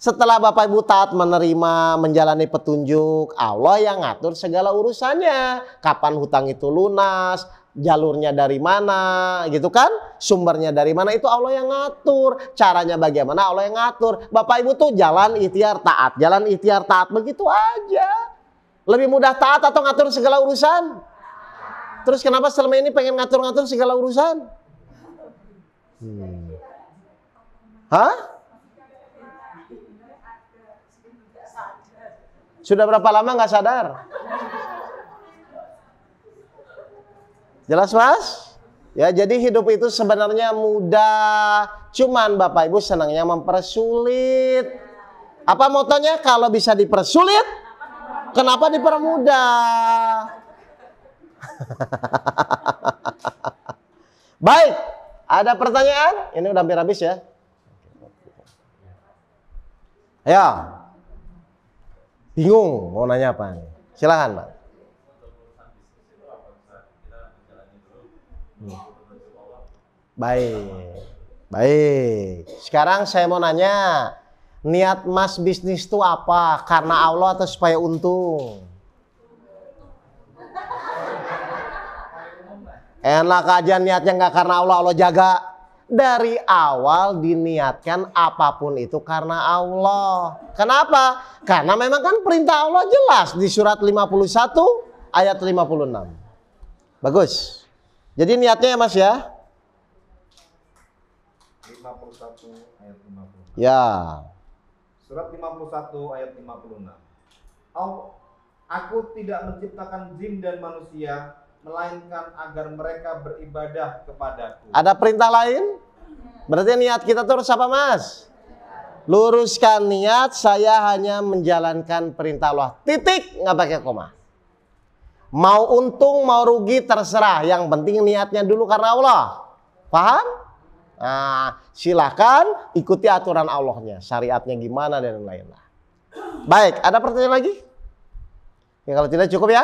Setelah Bapak Ibu taat menerima, menjalani petunjuk, Allah yang ngatur segala urusannya. Kapan hutang itu lunas, jalurnya dari mana, gitu kan? Sumbernya dari mana, itu Allah yang ngatur. Caranya bagaimana, Allah yang ngatur. Bapak Ibu tuh jalan ikhtiar taat, jalan ikhtiar taat, begitu aja. Lebih mudah taat atau ngatur segala urusan? Terus kenapa selama ini pengen ngatur-ngatur segala urusan? Hah? Sudah berapa lama nggak sadar? Jelas mas? Ya, jadi hidup itu sebenarnya mudah. Cuman Bapak Ibu senangnya mempersulit. Apa motonya? Kalau bisa dipersulit, kenapa dipermudah? Baik, ada pertanyaan? Ini udah hampir habis ya. Ayo. Bingung mau nanya apa nih? Silakan, Pak. Baik. Baik. Sekarang saya mau nanya, niat Mas bisnis itu apa? Karena Allah atau supaya untung? Enak aja niatnya, nggak karena Allah, Allah jaga. Dari awal diniatkan apapun itu karena Allah. Kenapa? Karena memang kan perintah Allah jelas di surat 51 ayat 56. Bagus. Jadi niatnya ya Mas ya. 51 ayat 56. Ya. Surat 51 ayat 56. Aku tidak menciptakan jin dan manusia melainkan agar mereka beribadah kepadaku. Ada perintah lain? Berarti niat kita terus apa Mas? Luruskan niat, saya hanya menjalankan perintah Allah. Titik, nggak pakai koma. Mau untung, mau rugi, terserah. Yang penting niatnya dulu karena Allah. Paham? Nah, silakan ikuti aturan Allahnya. Syariatnya gimana dan lain-lain. Baik, ada pertanyaan lagi? Ya, kalau tidak cukup ya.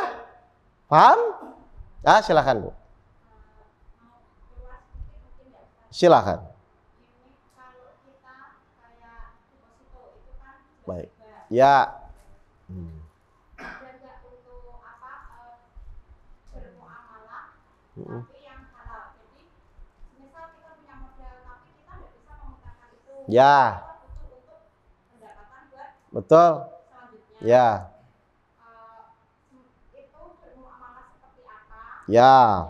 Paham? Ah, silakan Bu. Silakan. Baik. Ya. Ya. Betul. Ya. Ya.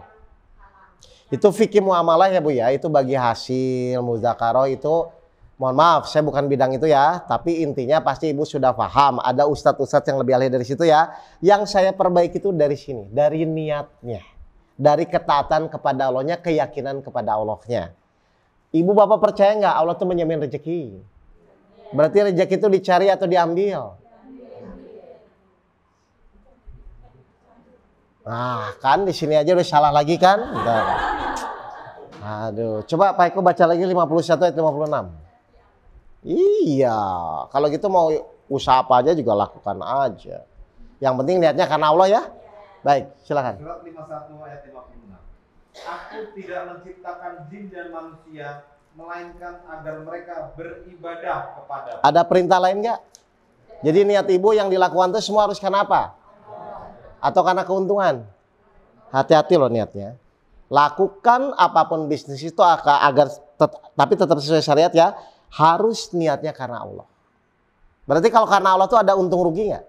Itu fikih muamalah ya Bu ya, itu bagi hasil mudzakarah itu Mohon maaf, saya bukan bidang itu ya, tapi intinya pasti ibu sudah paham. Ada ustadz-ustadz yang lebih ahli dari situ ya. Yang saya perbaiki itu dari sini, dari niatnya, dari ketaatan kepada Allahnya, keyakinan kepada Allahnya. Ibu bapak percaya nggak Allah tuh menjamin rezeki? Berarti rezeki itu dicari atau diambil? Nah, kan di sini aja udah salah lagi kan? Bentar. Aduh, coba Pak Eko baca lagi 51 ayat 56. Iya, kalau gitu mau usaha apa aja juga lakukan aja. Yang penting niatnya karena Allah ya. Baik, silakan. Surat 51 ayat 56. Aku tidak menciptakan jin dan manusia melainkan agar mereka beribadah kepada. Ada perintah lain nggak? Jadi niat ibu yang dilakukan itu semua harus karena apa? Atau karena keuntungan? Hati-hati loh niatnya. Lakukan apapun bisnis itu agar tapi tetap sesuai syariat ya. Harus niatnya karena Allah. Berarti kalau karena Allah tuh ada untung rugi nggak?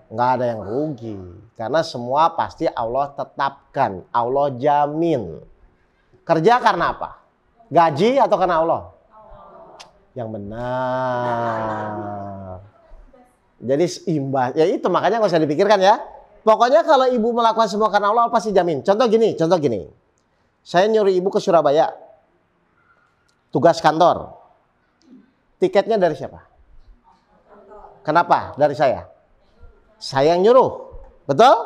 Nggak ada yang rugi. Karena semua pasti Allah tetapkan. Allah jamin. Kerja karena apa? Gaji atau karena Allah? Yang benar. Jadi imbas. Ya itu makanya nggak usah dipikirkan ya. Pokoknya kalau ibu melakukan semua karena Allah pasti jamin. Contoh gini. Saya nyuruh ibu ke Surabaya. Tugas kantor. Tiketnya dari siapa? Kenapa? Dari saya. Saya yang nyuruh. Betul?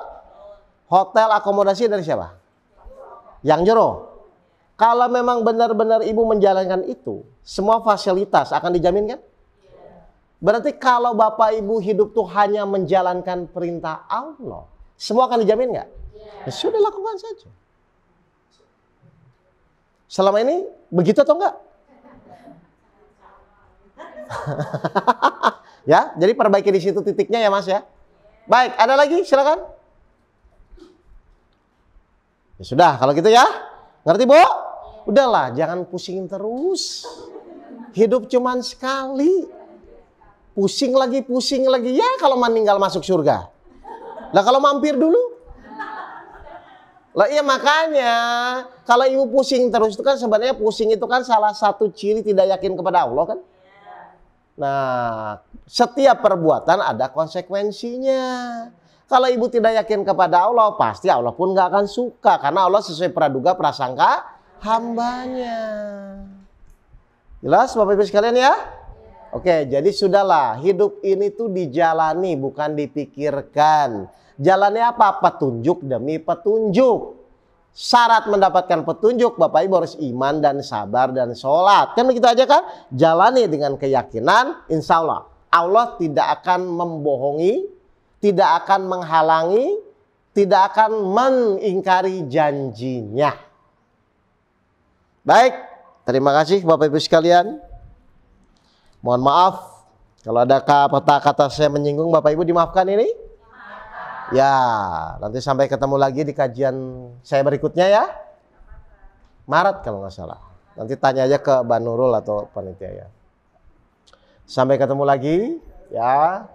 Hotel akomodasi dari siapa? Yang nyuruh. Kalau memang benar-benar ibu menjalankan itu, semua fasilitas akan dijamin kan? Berarti kalau bapak ibu hidup tuh hanya menjalankan perintah Allah, semua akan dijamin nggak? Ya sudah, lakukan saja. Selama ini begitu atau enggak? Ya, jadi perbaiki di situ titiknya ya Mas ya. Baik, ada lagi? Silakan. Ya sudah, kalau gitu ya. Ngerti, Bu? Udahlah, jangan pusing terus. Hidup cuman sekali. Pusing lagi. Ya kalau meninggal masuk surga. Lah kalau mampir dulu. Lah iya makanya kalau ibu pusing terus itu kan sebenarnya pusing itu kan salah satu ciri tidak yakin kepada Allah kan. Nah, setiap perbuatan ada konsekuensinya. Kalau ibu tidak yakin kepada Allah, pasti Allah pun nggak akan suka. Karena Allah sesuai praduga prasangka hambanya. Jelas Bapak Ibu sekalian ya? Oke, jadi sudahlah. Hidup ini tuh dijalani, bukan dipikirkan. Jalannya apa? Petunjuk demi petunjuk. Syarat mendapatkan petunjuk, Bapak Ibu harus iman dan sabar dan sholat. Kan begitu aja kan? Jalani dengan keyakinan, insya Allah. Allah tidak akan membohongi, tidak akan menghalangi, tidak akan mengingkari janjinya. Baik, terima kasih Bapak Ibu sekalian. Mohon maaf kalau ada kata-kata saya menyinggung, Bapak Ibu dimaafkan ini. Ya, nanti sampai ketemu lagi di kajian saya berikutnya ya. Maret kalau nggak salah. Nanti tanya aja ke Mbak Nurul atau panitia ya. Sampai ketemu lagi ya.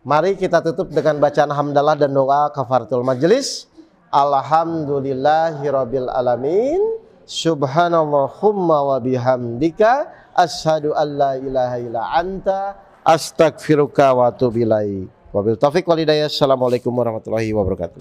Mari kita tutup dengan bacaan hamdalah dan doa kafaratul majelis. Alhamdulillahirabbil alamin. Subhanallahumma wa bihamdika asyhadu an la ilaha illa anta astaghfiruka wa atubu ilaik. Wabil taufiq wal hidayah. Assalamualaikum warahmatullahi wabarakatuh.